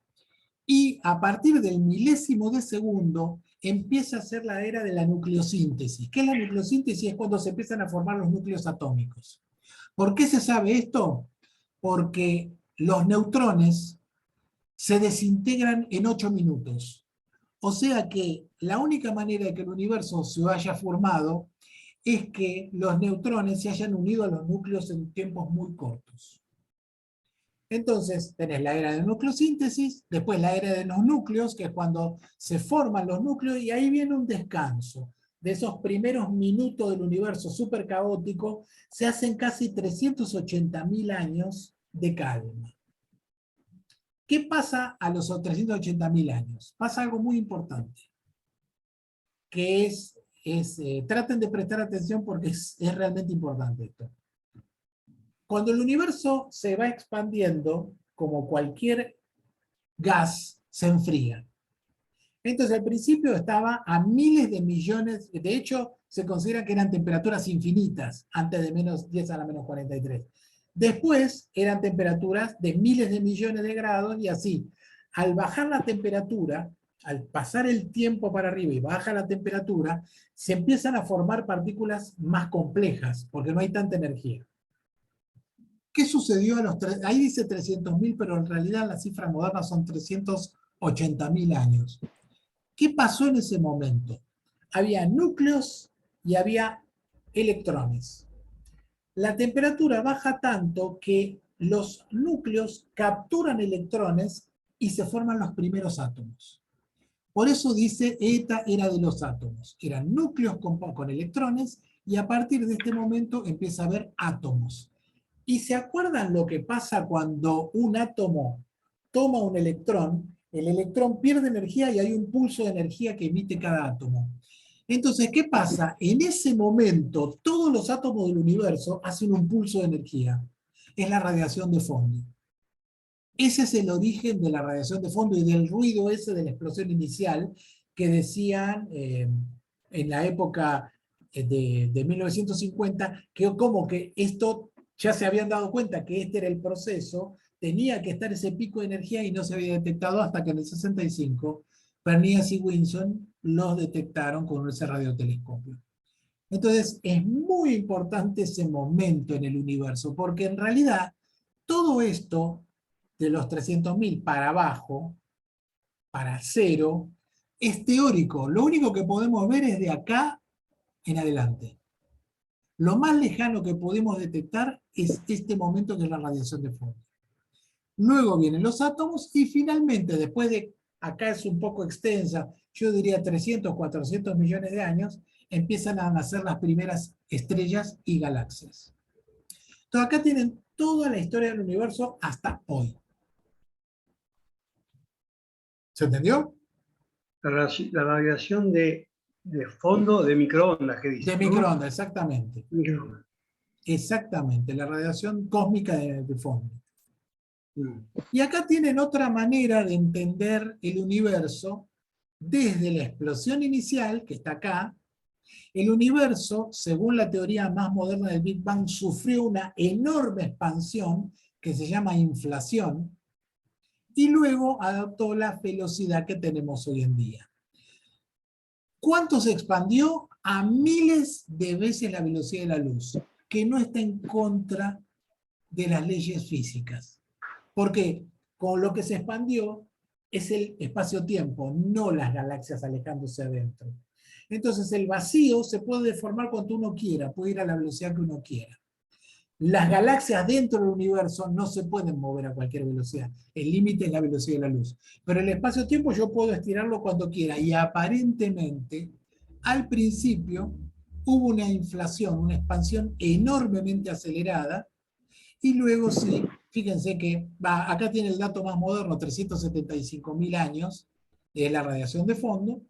Speaker 1: Y a partir del milésimo de segundo empieza a ser la era de la nucleosíntesis. ¿Qué es la nucleosíntesis? Es cuando se empiezan a formar los núcleos atómicos. ¿Por qué se sabe esto? Porque los neutrones se desintegran en 8 minutos. O sea que la única manera de que el universo se haya formado es que los neutrones se hayan unido a los núcleos en tiempos muy cortos. Entonces, tenés la era de nucleosíntesis, después la era de los núcleos, que es cuando se forman los núcleos, y ahí viene un descanso. De esos primeros minutos del universo súper caótico, se hacen casi 380.000 años de calma. ¿Qué pasa a los 380.000 años? Pasa algo muy importante, que traten de prestar atención porque es realmente importante esto. Cuando el universo se va expandiendo, como cualquier gas, se enfría. Entonces al principio estaba a miles de millones, de hecho se considera que eran temperaturas infinitas, antes de menos 10 a la menos 43. Después eran temperaturas de miles de millones de grados y así. Al bajar la temperatura, al pasar el tiempo para arriba y baja la temperatura, se empiezan a formar partículas más complejas, porque no hay tanta energía. ¿Qué sucedió a los ahí dice 300.000, pero en realidad las cifras modernas son 380.000 años? ¿Qué pasó en ese momento? Había núcleos y había electrones. La temperatura baja tanto que los núcleos capturan electrones y se forman los primeros átomos. Por eso dice, esta era de los átomos. Eran núcleos con electrones y a partir de este momento empieza a haber átomos. ¿Y se acuerdan lo que pasa cuando un átomo toma un electrón? El electrón pierde energía y hay un pulso de energía que emite cada átomo. Entonces, ¿qué pasa? En ese momento, todos los átomos del universo hacen un pulso de energía. Es la radiación de fondo. Ese es el origen de la radiación de fondo y del ruido ese de la explosión inicial que decían en la época de 1950, que como que esto ya se habían dado cuenta que este era el proceso, tenía que estar ese pico de energía y no se había detectado hasta que en el 65 Pernias y Wilson los detectaron con ese radiotelescopio. Entonces es muy importante ese momento en el universo, porque en realidad todo esto de los 300.000 para abajo, para cero, es teórico. Lo único que podemos ver es de acá en adelante. Lo más lejano que podemos detectar es este momento que es la radiación de fondo. Luego vienen los átomos y finalmente, después de, acá es un poco extensa, yo diría 300, 400 millones de años, empiezan a nacer las primeras estrellas y galaxias. Entonces acá tienen toda la historia del universo hasta hoy. ¿Se entendió?
Speaker 4: La radiación de fondo de microondas, que dice.
Speaker 1: De microondas, exactamente.
Speaker 4: Microondas.
Speaker 1: Exactamente, la radiación cósmica de fondo.
Speaker 4: Mm.
Speaker 1: Y acá tienen otra manera de entender el universo desde la explosión inicial, que está acá. El universo, según la teoría más moderna del Big Bang, sufrió una enorme expansión que se llama inflación, y luego adoptó la velocidad que tenemos hoy en día. ¿Cuánto se expandió? A miles de veces la velocidad de la luz, que no está en contra de las leyes físicas. Porque con lo que se expandió es el espacio-tiempo, no las galaxias alejándose adentro. Entonces el vacío se puede deformar cuanto uno quiera, puede ir a la velocidad que uno quiera. Las galaxias dentro del universo no se pueden mover a cualquier velocidad. El límite es la velocidad de la luz. Pero el espacio-tiempo yo puedo estirarlo cuando quiera. Y aparentemente, al principio, hubo una inflación, una expansión enormemente acelerada. Y luego sí, fíjense que, acá tiene el dato más moderno, 375.000 años de la radiación de fondo.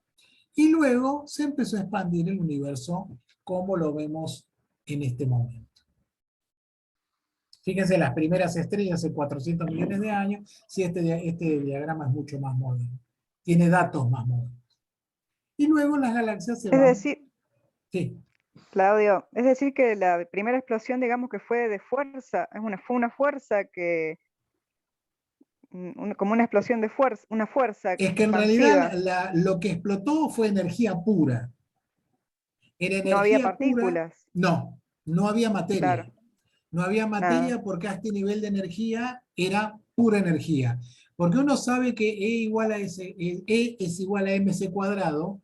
Speaker 1: Y luego se empezó a expandir el universo como lo vemos en este momento. Fíjense, las primeras estrellas hace 400 millones de años, si este diagrama es mucho más moderno. Tiene datos más modernos. Y luego las galaxias se van...
Speaker 6: Es decir,
Speaker 1: sí.
Speaker 6: Claudio, es decir que la primera explosión, digamos que fue de fuerza, fue una fuerza que, como una explosión de fuerza, una fuerza
Speaker 1: Es que en
Speaker 6: expansiva.
Speaker 1: realidad lo que explotó fue energía pura. Era
Speaker 6: No había
Speaker 1: energía pura.
Speaker 6: partículas.
Speaker 1: No, no había materia.
Speaker 6: Claro.
Speaker 1: No había materia porque a este nivel de energía era pura energía. Porque uno sabe que E es igual a mc cuadrado,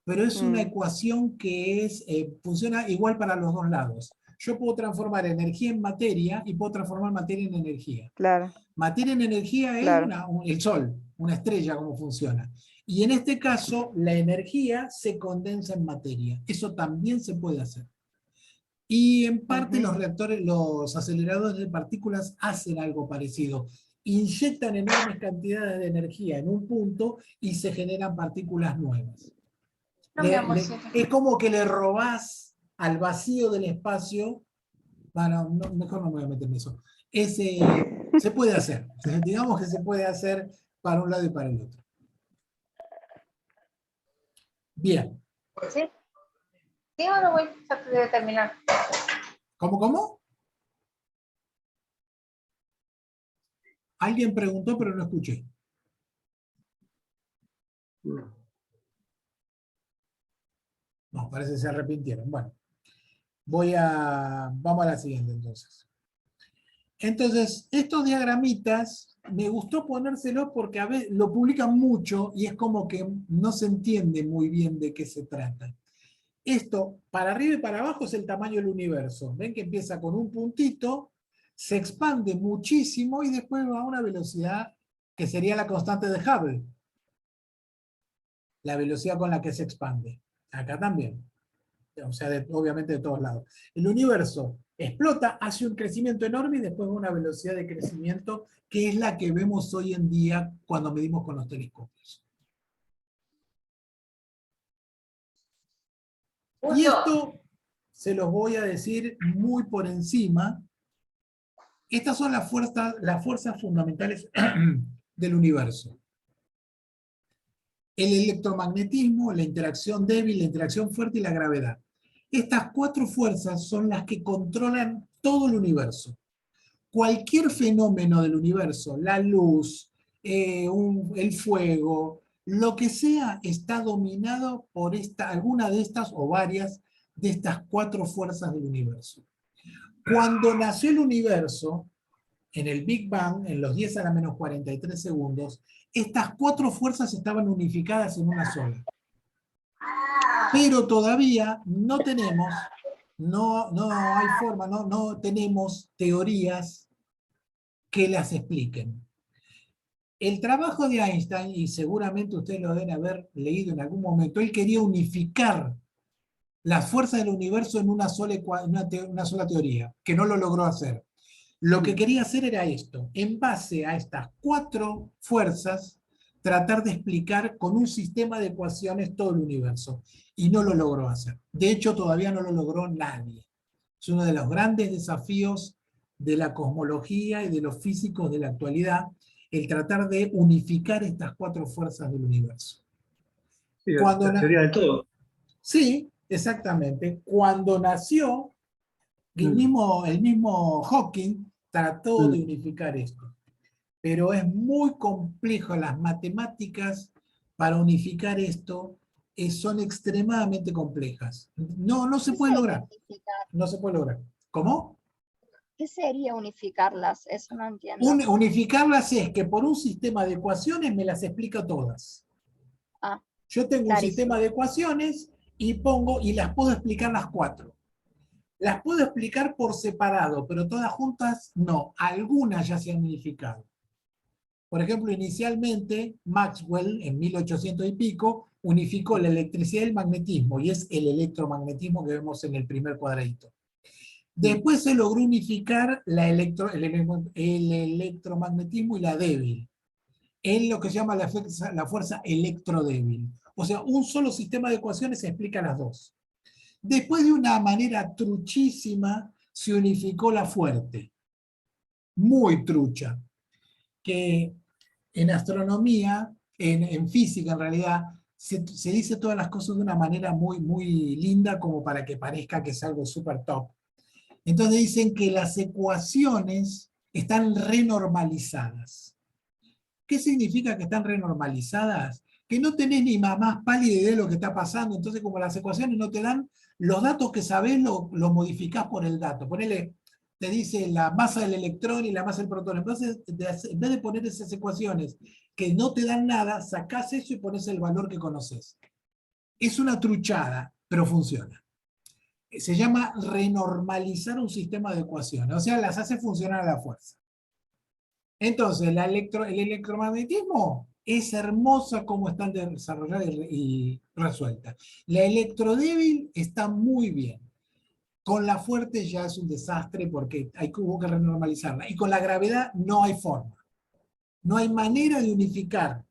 Speaker 1: pero es una ecuación que funciona igual para los dos lados. Yo puedo transformar energía en materia y puedo transformar materia en energía.
Speaker 6: Claro.
Speaker 1: Materia en energía es
Speaker 6: Claro.
Speaker 1: el Sol, una estrella, cómo funciona. Y en este caso, la energía se condensa en materia. Eso también se puede hacer. Y en parte los aceleradores de partículas hacen algo parecido. Inyectan enormes cantidades de energía en un punto y se generan partículas nuevas. Es como que le robás al vacío del espacio. Bueno, mejor no me voy a meter en eso. Se puede hacer. Digamos que se puede hacer para un lado y para el otro. Bien.
Speaker 7: ¿Sí? ¿Sí o no voy a terminar?
Speaker 1: ¿Cómo? Alguien preguntó, pero no escuché. No, parece que se arrepintieron. Bueno, vamos a la siguiente entonces. Entonces, estos diagramitas, me gustó ponérselos porque a veces lo publican mucho y es como que no se entiende muy bien de qué se trata. Esto, para arriba y para abajo, es el tamaño del universo. Ven que empieza con un puntito, se expande muchísimo y después va a una velocidad que sería la constante de Hubble. La velocidad con la que se expande. Acá también. O sea, obviamente de todos lados. El universo explota, hace un crecimiento enorme y después va a una velocidad de crecimiento que es la que vemos hoy en día cuando medimos con los telescopios. Y esto se los voy a decir muy por encima. Estas son las fuerzas fundamentales del universo. El electromagnetismo, la interacción débil, la interacción fuerte y la gravedad. Estas 4 fuerzas son las que controlan todo el universo. Cualquier fenómeno del universo, la luz, el fuego, lo que sea, está dominado por alguna de estas o varias de estas 4 fuerzas del universo. Cuando nació el universo, en el Big Bang, en los 10 a la menos 43 segundos, estas 4 fuerzas estaban unificadas en una sola. Pero todavía no tenemos, no hay forma, no tenemos teorías que las expliquen. El trabajo de Einstein, y seguramente ustedes lo deben haber leído en algún momento, él quería unificar las fuerzas del universo en una sola teoría, que no lo logró hacer. Lo que quería hacer era esto, en base a estas 4 fuerzas, tratar de explicar con un sistema de ecuaciones todo el universo, y no lo logró hacer. De hecho, todavía no lo logró nadie. Es uno de los grandes desafíos de la cosmología y de los físicos de la actualidad, el tratar de unificar estas 4 fuerzas del universo.
Speaker 4: Sí, la teoría de todo.
Speaker 1: Sí, exactamente. Cuando nació, el mismo Hawking trató de unificar esto. Pero es muy complejo, las matemáticas para unificar esto son extremadamente complejas. No se puede lograr. No se puede lograr. ¿Cómo?
Speaker 3: ¿Qué sería unificarlas? Eso no entiendo.
Speaker 1: Unificarlas es que por un sistema de ecuaciones me las explica todas.
Speaker 3: Ah,
Speaker 1: yo tengo un sistema de ecuaciones y las puedo explicar las 4. Las puedo explicar por separado, pero todas juntas no. Algunas ya se han unificado. Por ejemplo, inicialmente Maxwell, en 1800 y pico, unificó la electricidad y el magnetismo, y es el electromagnetismo que vemos en el primer cuadradito. Después se logró unificar el electromagnetismo y la débil, en lo que se llama la fuerza electrodébil. O sea, un solo sistema de ecuaciones explica las 2. Después, de una manera truchísima, se unificó la fuerte. Muy trucha. Que en astronomía, en física en realidad, se dice todas las cosas de una manera muy, muy linda, como para que parezca que es algo súper top. Entonces dicen que las ecuaciones están renormalizadas. ¿Qué significa que están renormalizadas? Que no tenés ni más pálida idea de lo que está pasando. Entonces, como las ecuaciones no te dan los datos que sabés, lo modificás por el dato. Ponele, te dice la masa del electrón y la masa del protón. Entonces, en vez de poner esas ecuaciones que no te dan nada, sacás eso y pones el valor que conoces. Es una truchada, pero funciona. Se llama renormalizar un sistema de ecuaciones. O sea, las hace funcionar a la fuerza. Entonces, el electromagnetismo es hermosa como están desarrolladas y resueltas. La electrodébil está muy bien. Con la fuerte ya es un desastre porque hubo que renormalizarla. Y con la gravedad no hay forma. No hay manera de unificar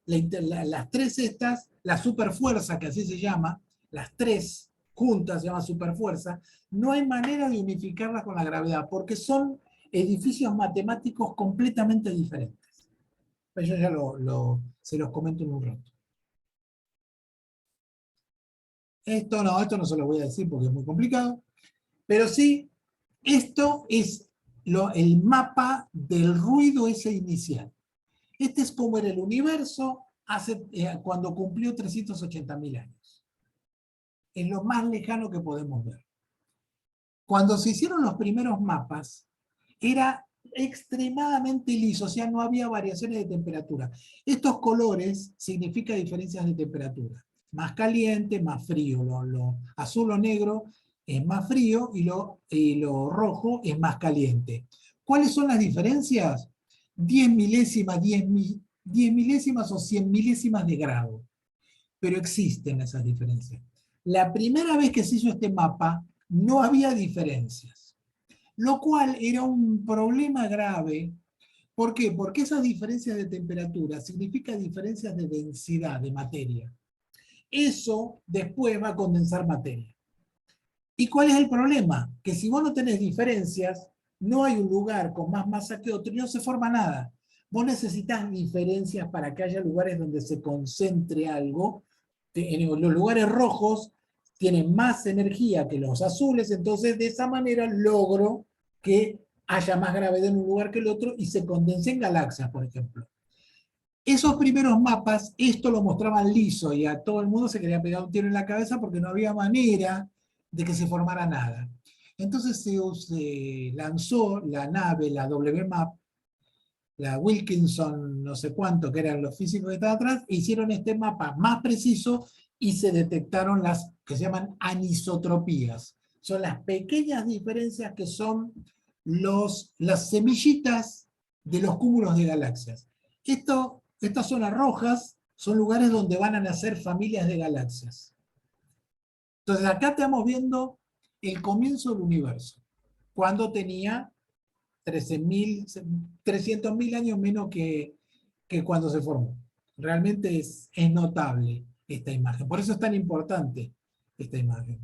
Speaker 1: las 3 estas, la superfuerza, que así se llama, las 3 juntas se llama superfuerza, no hay manera de unificarlas con la gravedad, porque son edificios matemáticos completamente diferentes. Pues yo ya se los comento en un rato. Esto no se lo voy a decir porque es muy complicado, pero sí, esto es el mapa del ruido ese inicial. Este es como era el universo cuando cumplió 380.000 años. Es lo más lejano que podemos ver. Cuando se hicieron los primeros mapas, era extremadamente liso, o sea, no había variaciones de temperatura. Estos colores significan diferencias de temperatura. Más caliente, más frío. Lo azul o negro es más frío y lo rojo es más caliente. ¿Cuáles son las diferencias? 10 milésimas, 10 milésimas o 100 milésimas de grado. Pero existen esas diferencias. La primera vez que se hizo este mapa, no había diferencias. Lo cual era un problema grave. ¿Por qué? Porque esas diferencias de temperatura significan diferencias de densidad de materia. Eso después va a condensar materia. ¿Y cuál es el problema? Que si vos no tenés diferencias, no hay un lugar con más masa que otro y no se forma nada. Vos necesitas diferencias para que haya lugares donde se concentre algo. En los lugares rojos tienen más energía que los azules, entonces de esa manera logro que haya más gravedad en un lugar que el otro y se condensen galaxias, por ejemplo. Esos primeros mapas, esto lo mostraban liso y a todo el mundo se quería pegar un tiro en la cabeza porque no había manera de que se formara nada. Entonces se lanzó la nave, la WMAP, la Wilkinson no sé cuánto, que eran los físicos que estaban atrás, e hicieron este mapa más preciso y se detectaron las que se llaman anisotropías. Son las pequeñas diferencias que son las semillitas de los cúmulos de galaxias. Estas zonas rojas son lugares donde van a nacer familias de galaxias. Entonces acá estamos viendo el comienzo del universo, cuando tenía 300.000 años menos que cuando se formó. Realmente es notable esta imagen. Por eso es tan importante esta imagen.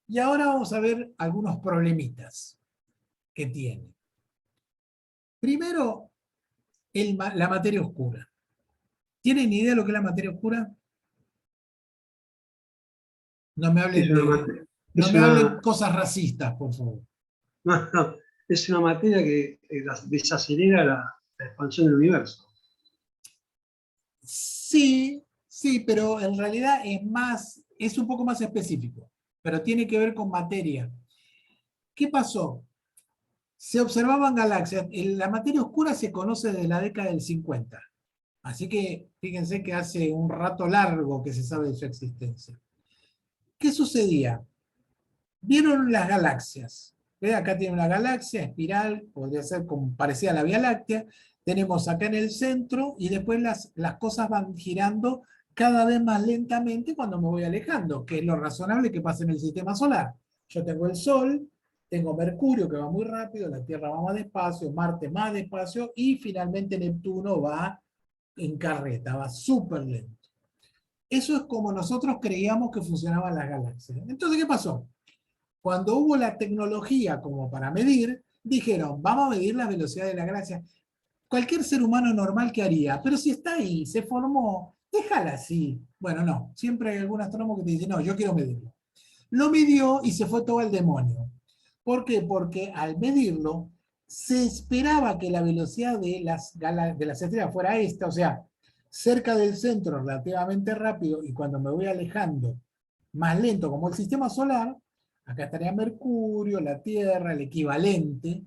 Speaker 1: Y ahora vamos a ver algunos problemitas que tiene. Primero, la materia oscura. ¿Tienen idea de lo que es la materia oscura? No me hablen, hablen cosas racistas, por favor.
Speaker 4: No, es una materia que desacelera la expansión del universo.
Speaker 1: Sí, pero en realidad es un poco más específico, pero tiene que ver con materia. ¿Qué pasó? Se observaban galaxias. La materia oscura se conoce desde la década del 50. Así que fíjense que hace un rato largo que se sabe de su existencia. ¿Qué sucedía? Vieron las galaxias. ¿Ve? Acá tiene una galaxia, espiral, podría ser como parecida a la Vía Láctea. Tenemos acá en el centro y después las cosas van girando cada vez más lentamente cuando me voy alejando, que es lo razonable que pasa en el sistema solar. Yo tengo el Sol, tengo Mercurio que va muy rápido, la Tierra va más despacio, Marte más despacio y finalmente Neptuno va en carreta, va súper lento. Eso es como nosotros creíamos que funcionaban las galaxias. Entonces, ¿qué pasó? Cuando hubo la tecnología como para medir, dijeron, vamos a medir la velocidad de la galaxia. Cualquier ser humano normal, ¿qué haría? Pero si está ahí, se formó, déjala así. Bueno, no, siempre hay algún astrónomo que te dice, no, yo quiero medirlo. Lo midió y se fue todo al demonio. ¿Por qué? Porque al medirlo, se esperaba que la velocidad de las estrellas fuera esta, o sea, cerca del centro relativamente rápido, y cuando me voy alejando más lento, como el sistema solar, acá estaría Mercurio, la Tierra, el equivalente,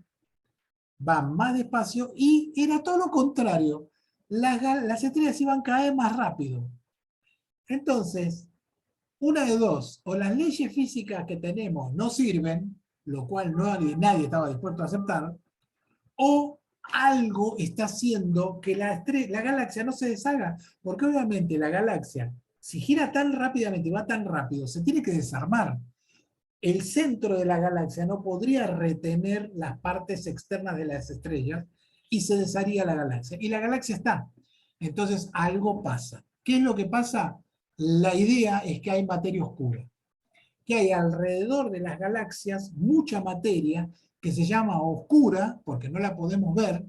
Speaker 1: va más despacio, y era todo lo contrario. Las estrellas iban cada vez más rápido. Entonces, una de dos, o las leyes físicas que tenemos no sirven, lo cual nadie estaba dispuesto a aceptar, o algo está haciendo que la galaxia no se deshaga, porque obviamente la galaxia, si gira tan rápidamente y va tan rápido, se tiene que desarmar. El centro de la galaxia no podría retener las partes externas de las estrellas y se desharía la galaxia. Y la galaxia está. Entonces algo pasa. ¿Qué es lo que pasa? La idea es que hay materia oscura. Que hay alrededor de las galaxias mucha materia que se llama oscura, porque no la podemos ver,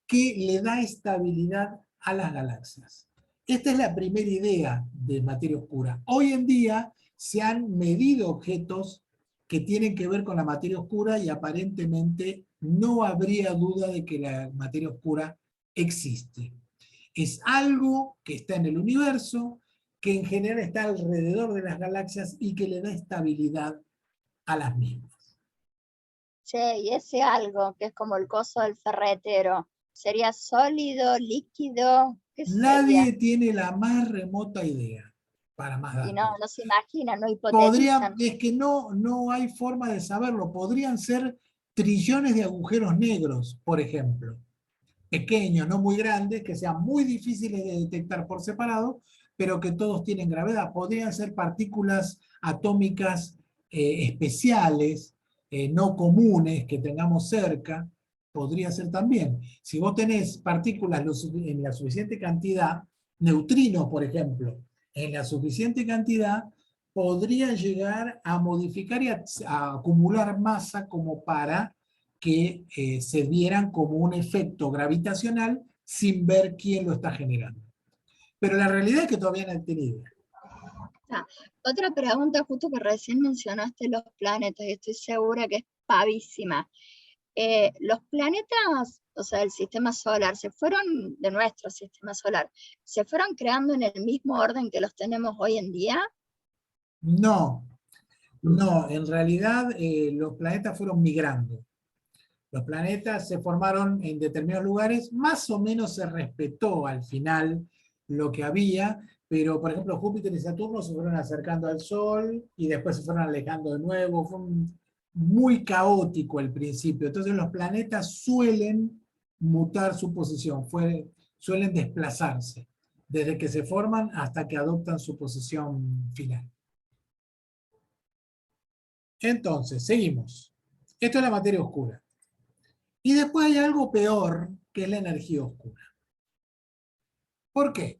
Speaker 1: que le da estabilidad a las galaxias. Esta es la primera idea de materia oscura. Hoy en día se han medido objetos que tienen que ver con la materia oscura y aparentemente no habría duda de que la materia oscura existe. Es algo que está en el universo, que en general está alrededor de las galaxias y que le da estabilidad a las mismas.
Speaker 3: Che, y ese algo que es como el coso del ferretero, ¿sería sólido, líquido? ¿Qué
Speaker 1: Nadie
Speaker 3: sería?
Speaker 1: tiene la más remota idea, para más datos.
Speaker 3: Y no se imaginan, no hipotetizan.
Speaker 1: Es que no hay forma de saberlo. Podrían ser trillones de agujeros negros, por ejemplo. Pequeños, no muy grandes, que sean muy difíciles de detectar por separado, pero que todos tienen gravedad. Podrían ser partículas atómicas especiales, no comunes, que tengamos cerca. Podría ser también. Si vos tenés partículas en la suficiente cantidad, neutrinos, por ejemplo, en la suficiente cantidad, podrían llegar a modificar y a acumular masa como para que se dieran como un efecto gravitacional sin ver quién lo está generando. Pero la realidad es que todavía no han tenido.
Speaker 3: Otra pregunta, justo que recién mencionaste los planetas, y estoy segura que es pavísima. Los planetas, o sea, del sistema solar, de nuestro sistema solar, ¿se fueron creando en el mismo orden que los tenemos hoy en día?
Speaker 1: No. No, en realidad los planetas fueron migrando. Los planetas se formaron en determinados lugares, más o menos se respetó al final lo que había, pero por ejemplo Júpiter y Saturno se fueron acercando al Sol y después se fueron alejando de nuevo. Fue muy caótico al principio. Entonces los planetas suelen mutar su posición, suelen desplazarse desde que se forman hasta que adoptan su posición final. Entonces, seguimos. Esto es la materia oscura. Y después hay algo peor, que es la energía oscura. ¿Por qué?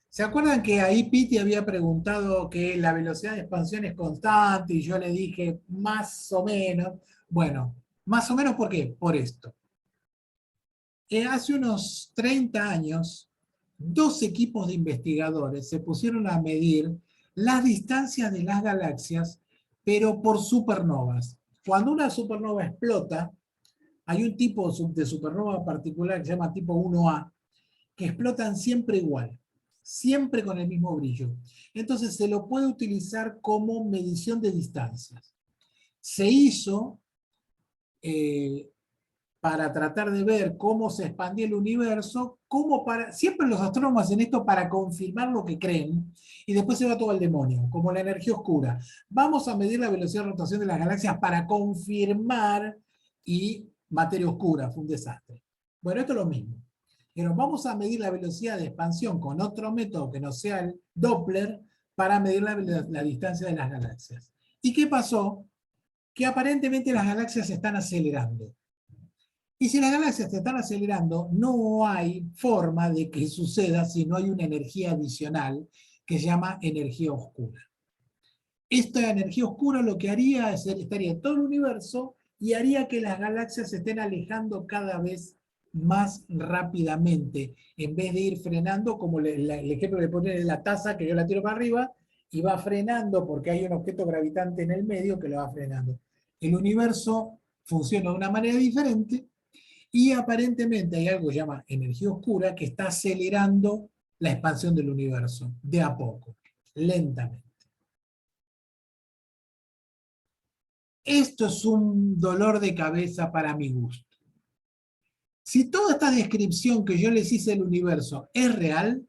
Speaker 1: ¿Se acuerdan que ahí Piti había preguntado que la velocidad de expansión es constante y yo le dije más o menos? Bueno, más o menos ¿por qué? Por esto. Hace unos 30 años, dos equipos de investigadores se pusieron a medir las distancias de las galaxias, pero por supernovas. Cuando una supernova explota, hay un tipo de supernova particular que se llama tipo 1A, que explotan siempre igual, siempre con el mismo brillo. Entonces se lo puede utilizar como medición de distancias. Se hizo para tratar de ver cómo se expandía el universo, siempre los astrónomos hacen esto para confirmar lo que creen, y después se va todo al demonio, como la energía oscura. Vamos a medir la velocidad de rotación de las galaxias para confirmar, y materia oscura, fue un desastre. Bueno, esto es lo mismo. Pero vamos a medir la velocidad de expansión con otro método que no sea el Doppler para medir la distancia de las galaxias. ¿Y qué pasó? Que aparentemente las galaxias se están acelerando. Y si las galaxias se están acelerando, no hay forma de que suceda si no hay una energía adicional que se llama energía oscura. Esta energía oscura lo que haría es estaría en todo el universo y haría que las galaxias se estén alejando cada vez más rápidamente, en vez de ir frenando, como el ejemplo que ponen en la taza, que yo la tiro para arriba, y va frenando porque hay un objeto gravitante en el medio que lo va frenando. El universo funciona de una manera diferente, y aparentemente hay algo que se llama energía oscura que está acelerando la expansión del universo, de a poco, lentamente. Esto es un dolor de cabeza para mi gusto. Si toda esta descripción que yo les hice del universo es real,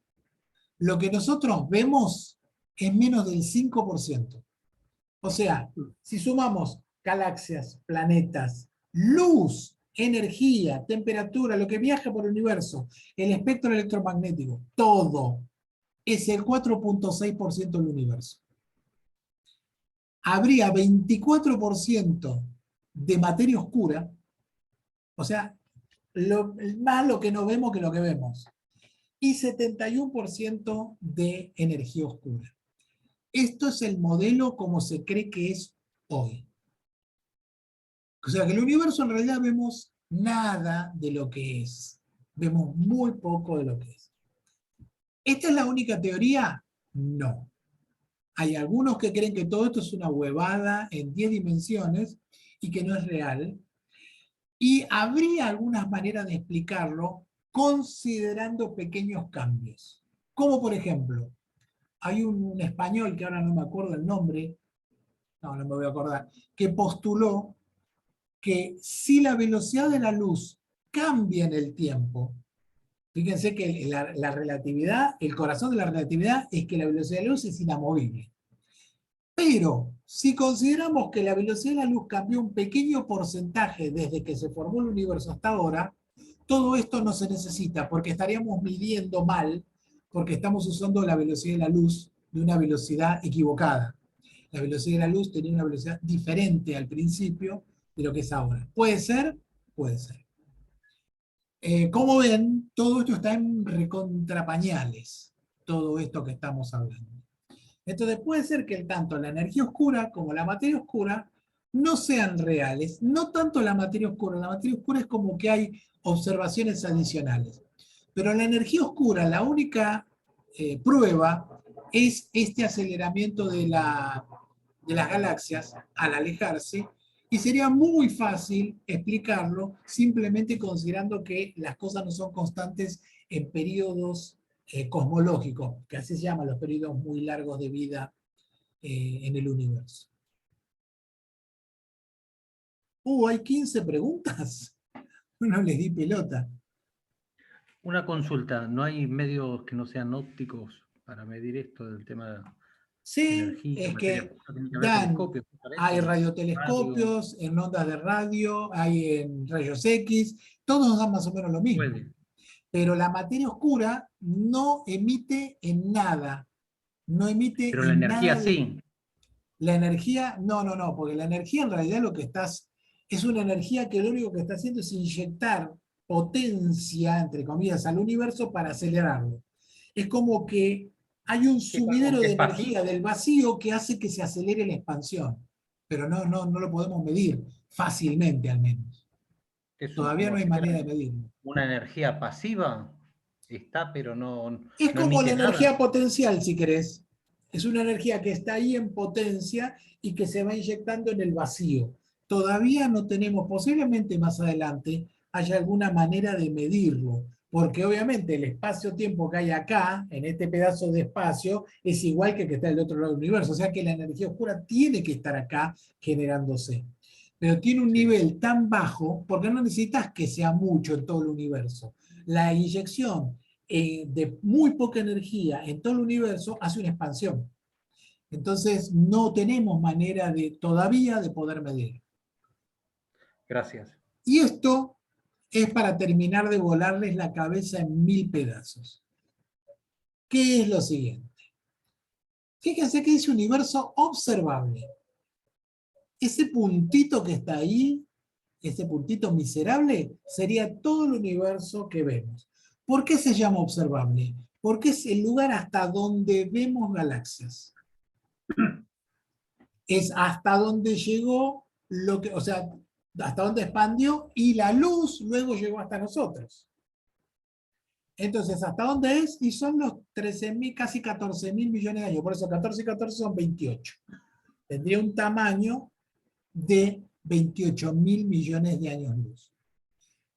Speaker 1: lo que nosotros vemos es menos del 5%. O sea, si sumamos galaxias, planetas, luz, energía, temperatura, lo que viaja por el universo, el espectro electromagnético, todo es el 4.6% del universo. Habría 24% de materia oscura, o sea, más lo que no vemos que lo que vemos, y 71% de energía oscura. Esto es el modelo como se cree que es hoy. O sea que el universo en realidad vemos nada de lo que es. Vemos muy poco de lo que es. ¿Esta es la única teoría? No. Hay algunos que creen que todo esto es una huevada en 10 dimensiones y que no es real. Y habría algunas maneras de explicarlo considerando pequeños cambios. Como por ejemplo, hay un español, que ahora no me acuerdo el nombre, no me voy a acordar, que postuló que si la velocidad de la luz cambia en el tiempo, fíjense que la relatividad, el corazón de la relatividad es que la velocidad de la luz es inamovible. Pero si consideramos que la velocidad de la luz cambió un pequeño porcentaje desde que se formó el universo hasta ahora, todo esto no se necesita porque estaríamos midiendo mal, porque estamos usando la velocidad de la luz de una velocidad equivocada. La velocidad de la luz tenía una velocidad diferente al principio de lo que es ahora. ¿Puede ser? Puede ser. Como ven, todo esto está en recontrapañales, todo esto que estamos hablando. Entonces puede ser que tanto la energía oscura como la materia oscura no sean reales. No tanto la materia oscura es como que hay observaciones adicionales. Pero la energía oscura, la única prueba es este aceleramiento de las galaxias al alejarse, y sería muy fácil explicarlo simplemente considerando que las cosas no son constantes en periodos cosmológicos, que así se llaman los periodos muy largos de vida en el universo. Hay 15 preguntas. No les di pelota.
Speaker 2: Una consulta, ¿no hay medios que no sean ópticos para medir esto del tema de
Speaker 1: Sí,
Speaker 2: energía,
Speaker 1: es
Speaker 2: materia
Speaker 1: que
Speaker 2: oscura? ¿Tiene que haber telescopios para
Speaker 1: hay
Speaker 2: eso?
Speaker 1: radiotelescopios en ondas de radio, hay en rayos X, todos dan más o menos lo mismo.
Speaker 2: Puede.
Speaker 1: Pero la materia oscura no emite en nada. No emite
Speaker 2: Pero la
Speaker 1: en
Speaker 2: energía
Speaker 1: nada.
Speaker 2: sí.
Speaker 1: La energía, no, porque la energía en realidad lo que estás, es una energía que lo único que está haciendo es inyectar potencia, entre comillas, al universo para acelerarlo. Es como que hay un sumidero de
Speaker 2: es
Speaker 1: energía
Speaker 2: pasivo?
Speaker 1: del vacío que hace que se acelere la expansión. Pero no lo podemos medir fácilmente, al menos. Todavía
Speaker 2: Como
Speaker 1: no hay
Speaker 2: si fuera
Speaker 1: manera de medirlo.
Speaker 2: una energía pasiva. Está, pero
Speaker 1: Es
Speaker 2: no
Speaker 1: como la
Speaker 2: emite
Speaker 1: energía
Speaker 2: nada.
Speaker 1: potencial, si querés. Es una energía que está ahí en potencia y que se va inyectando en el vacío. Todavía no tenemos, posiblemente más adelante, haya alguna manera de medirlo, porque obviamente el espacio-tiempo que hay acá, en este pedazo de espacio, es igual que está del otro lado del universo. O sea que la energía oscura tiene que estar acá generándose. Pero tiene un nivel tan bajo, porque no necesitas que sea mucho en todo el universo. La inyección de muy poca energía en todo el universo hace una expansión. Entonces no tenemos manera todavía de poder medir.
Speaker 2: Gracias.
Speaker 1: Y esto es para terminar de volarles la cabeza en 1000 pedazos. ¿Qué es lo siguiente? Fíjense que dice universo observable. Ese puntito que está ahí, ese puntito miserable, sería todo el universo que vemos. ¿Por qué se llama observable? Porque es el lugar hasta donde vemos galaxias. Es hasta donde llegó lo que, o sea, hasta donde expandió y la luz luego llegó hasta nosotros. Entonces, ¿hasta dónde es? Y son los 13.000, casi 14.000 millones de años. Por eso 14 y 14 son 28. Tendría un tamaño de 28.000 millones de años luz.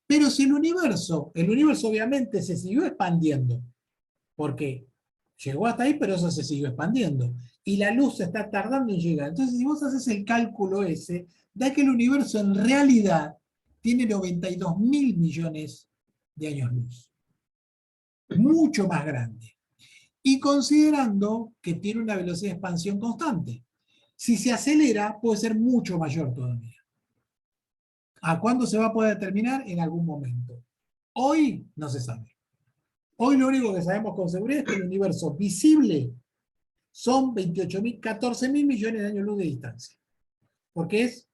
Speaker 1: Pero si el universo obviamente se siguió expandiendo, porque llegó hasta ahí, pero eso se siguió expandiendo. Y la luz se está tardando en llegar. Entonces, si vos haces el cálculo ese, da que el universo en realidad tiene 92.000 millones de años luz. Mucho más grande. Y considerando que tiene una velocidad de expansión constante. Si se acelera, puede ser mucho mayor todavía. ¿A cuándo se va a poder determinar? En algún momento. Hoy no se sabe. Hoy lo único que sabemos con seguridad es que el universo visible son 14.000 millones de años luz de distancia. Porque es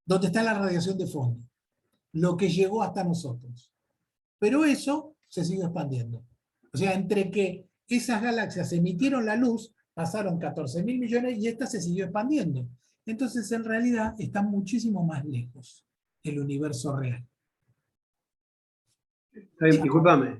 Speaker 1: donde está la radiación de fondo. Lo que llegó hasta nosotros. Pero eso se sigue expandiendo. O sea, entre que esas galaxias emitieron la luz, pasaron 14.000 millones y esta se siguió expandiendo. Entonces, en realidad, está muchísimo más lejos el universo real.
Speaker 4: Disculpame,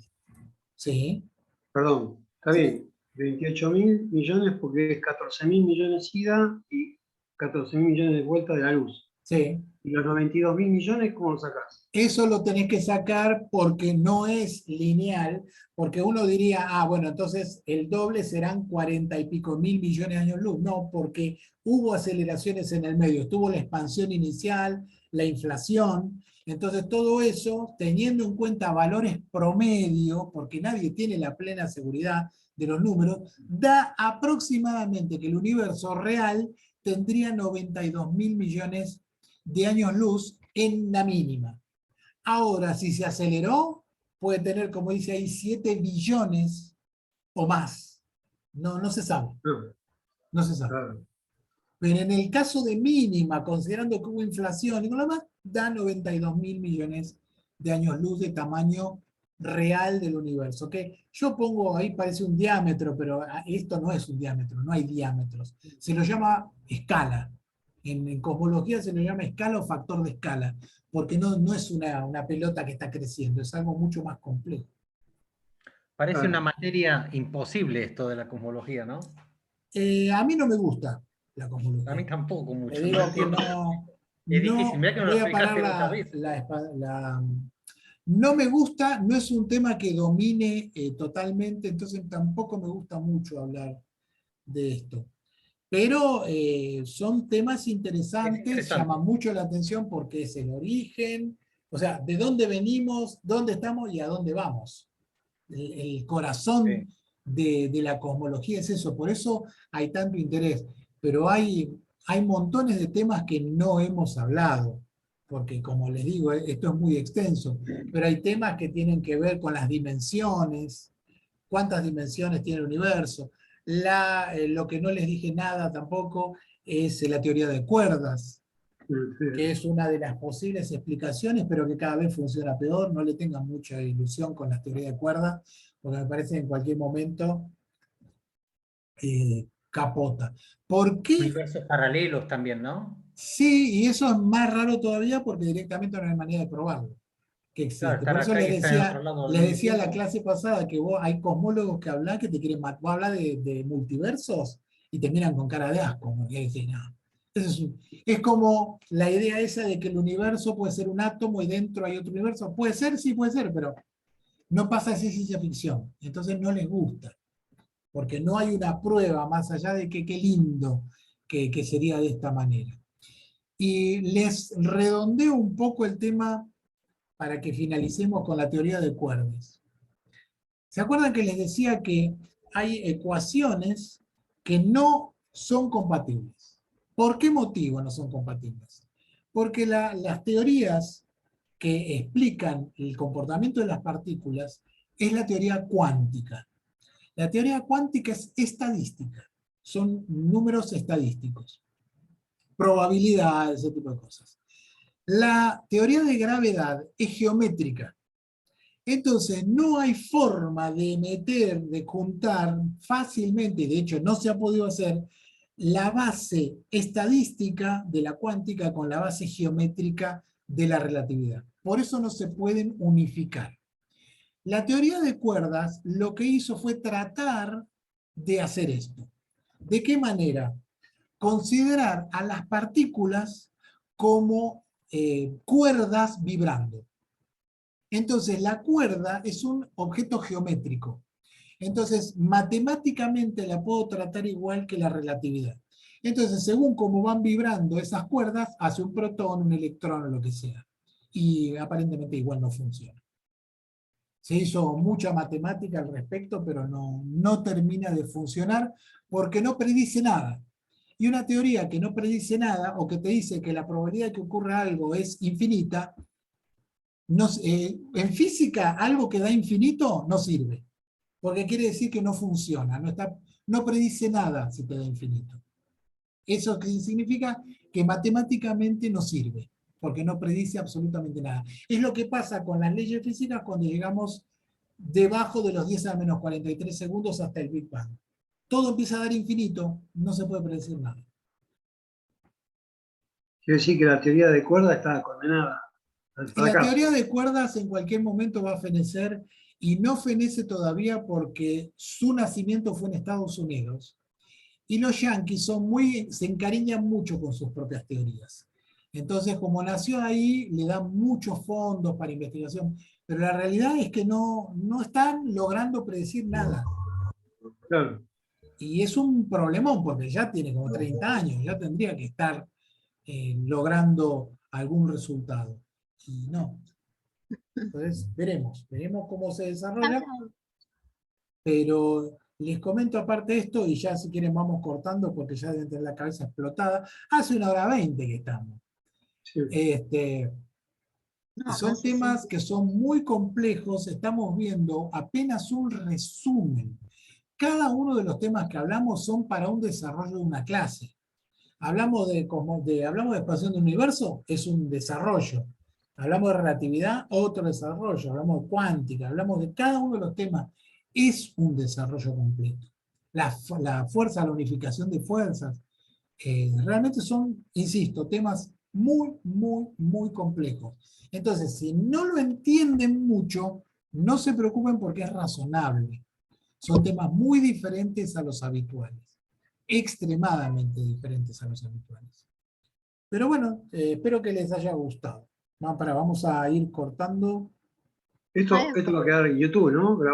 Speaker 1: Sí.
Speaker 4: perdón, está
Speaker 1: Sí.
Speaker 4: bien. 28.000 millones porque es 14.000 millones ida y 14.000 millones de vuelta de la luz.
Speaker 1: Sí.
Speaker 4: ¿Y los 92.000 millones cómo lo sacás?
Speaker 1: Eso lo tenés que sacar porque no es lineal, porque uno diría, bueno, entonces el doble serán 40 y pico mil millones de años luz. No, porque hubo aceleraciones en el medio, estuvo la expansión inicial, la inflación, entonces todo eso, teniendo en cuenta valores promedio, porque nadie tiene la plena seguridad de los números, da aproximadamente que el universo real tendría 92.000 millones de años luz en la mínima. Ahora, si se aceleró, puede tener, como dice ahí, 7 billones o más. No se sabe. No se sabe.
Speaker 4: Claro.
Speaker 1: Pero en el caso de mínima, considerando que hubo inflación y todo lo demás, da 92.000 millones de años luz de tamaño real del universo. Que yo pongo ahí, parece un diámetro, pero esto no es un diámetro, no hay diámetros. Se lo llama escala. En cosmología se lo llama escala o factor de escala, porque no es una pelota que está creciendo, es algo mucho más complejo.
Speaker 2: Parece una materia imposible esto de la cosmología, ¿no?
Speaker 1: A mí no me gusta la cosmología.
Speaker 2: A mí tampoco mucho.
Speaker 1: Le digo que no.
Speaker 2: Es difícil, mirá que me lo
Speaker 1: voy a parar
Speaker 2: explicaste muchas veces.
Speaker 1: no me gusta, no es un tema que domine totalmente, entonces tampoco me gusta mucho hablar de esto. Pero son temas interesantes,
Speaker 2: interesante.
Speaker 1: llaman mucho la atención porque es el origen, o sea, de dónde venimos, dónde estamos y a dónde vamos. El corazón de la cosmología es eso, por eso hay tanto interés. Pero hay montones de temas que no hemos hablado, porque como les digo, esto es muy extenso, pero hay temas que tienen que ver con las dimensiones, cuántas dimensiones tiene el universo. Lo que no les dije nada tampoco es la teoría de cuerdas, que es una de las posibles explicaciones, pero que cada vez funciona peor. No le tengan mucha ilusión con la teoría de cuerdas, porque me parece que en cualquier momento capota. ¿Por qué?
Speaker 2: Universos paralelos también, ¿no?
Speaker 1: Sí, y eso es más raro todavía porque directamente no hay manera de probarlo, que
Speaker 2: Claro,
Speaker 1: existe.
Speaker 2: estar
Speaker 1: Por eso
Speaker 2: acá y
Speaker 1: les
Speaker 2: estar en
Speaker 1: decía,
Speaker 2: otro lado al
Speaker 1: les
Speaker 2: mismo
Speaker 1: decía la
Speaker 2: tiempo.
Speaker 1: clase pasada que hay cosmólogos que hablan que te quieren matar. Vos hablas de multiversos y te miran con cara de asco, como que decís, no. Es como la idea esa de que el universo puede ser un átomo y dentro hay otro universo. Puede ser, sí puede ser, pero no pasa de ciencia ficción. Entonces no les gusta, porque no hay una prueba más allá de que qué lindo que sería de esta manera. Y les redondeo un poco el tema para que finalicemos con la teoría de cuerdas. ¿Se acuerdan que les decía que hay ecuaciones que no son compatibles? ¿Por qué motivo no son compatibles? Porque las teorías que explican el comportamiento de las partículas es la teoría cuántica. La teoría cuántica es estadística, son números estadísticos, probabilidades, ese tipo de cosas. La teoría de gravedad es geométrica. Entonces, no hay forma de meter, de juntar fácilmente, de hecho no se ha podido hacer, la base estadística de la cuántica con la base geométrica de la relatividad. Por eso no se pueden unificar. La teoría de cuerdas lo que hizo fue tratar de hacer esto. ¿De qué manera? Considerar a las partículas como cuerdas vibrando. Entonces, la cuerda es un objeto geométrico. Entonces, matemáticamente la puedo tratar igual que la relatividad. Entonces, según cómo van vibrando esas cuerdas, hace un protón, un electrón o lo que sea. Y aparentemente igual no funciona. Se hizo mucha matemática al respecto, pero no termina de funcionar porque no predice nada. Y una teoría que no predice nada, o que te dice que la probabilidad de que ocurra algo es infinita, en física algo que da infinito no sirve, porque quiere decir que no funciona, no predice nada si te da infinito. Eso significa que matemáticamente no sirve, porque no predice absolutamente nada. Es lo que pasa con las leyes físicas cuando llegamos debajo de los 10 a menos 43 segundos hasta el Big Bang. Todo empieza a dar infinito, no se puede predecir nada.
Speaker 4: Quiere decir que la teoría de cuerda está condenada al
Speaker 1: La
Speaker 4: fracaso.
Speaker 1: teoría de cuerdas en cualquier momento va a fenecer, y no fenece todavía porque su nacimiento fue en Estados Unidos. Y los yanquis se encariñan mucho con sus propias teorías. Entonces, como nació ahí, le dan muchos fondos para investigación, pero la realidad es que no están logrando predecir nada.
Speaker 4: Claro.
Speaker 1: Y es un problemón, porque ya tiene como 30 años, ya tendría que estar logrando algún resultado. Y no. Entonces, veremos cómo se desarrolla. Pero les comento aparte de esto, y ya si quieren vamos cortando, porque ya deben tener la cabeza explotada. Hace 1:20 que estamos.
Speaker 4: Sí.
Speaker 1: Son temas que son muy complejos, estamos viendo apenas un resumen. Cada uno de los temas que hablamos son para un desarrollo de una clase. Hablamos de expansión del universo, es un desarrollo. Hablamos de relatividad, otro desarrollo. Hablamos de cuántica, hablamos de cada uno de los temas. Es un desarrollo completo. La fuerza, la unificación de fuerzas, realmente son, insisto, temas muy, muy, muy complejos. Entonces, si no lo entienden mucho, no se preocupen porque es razonable. Son temas muy diferentes a los habituales, extremadamente diferentes a los habituales. Pero bueno, espero que les haya gustado. Vamos a ir cortando.
Speaker 4: Esto va a quedar en YouTube, ¿no? Grabado.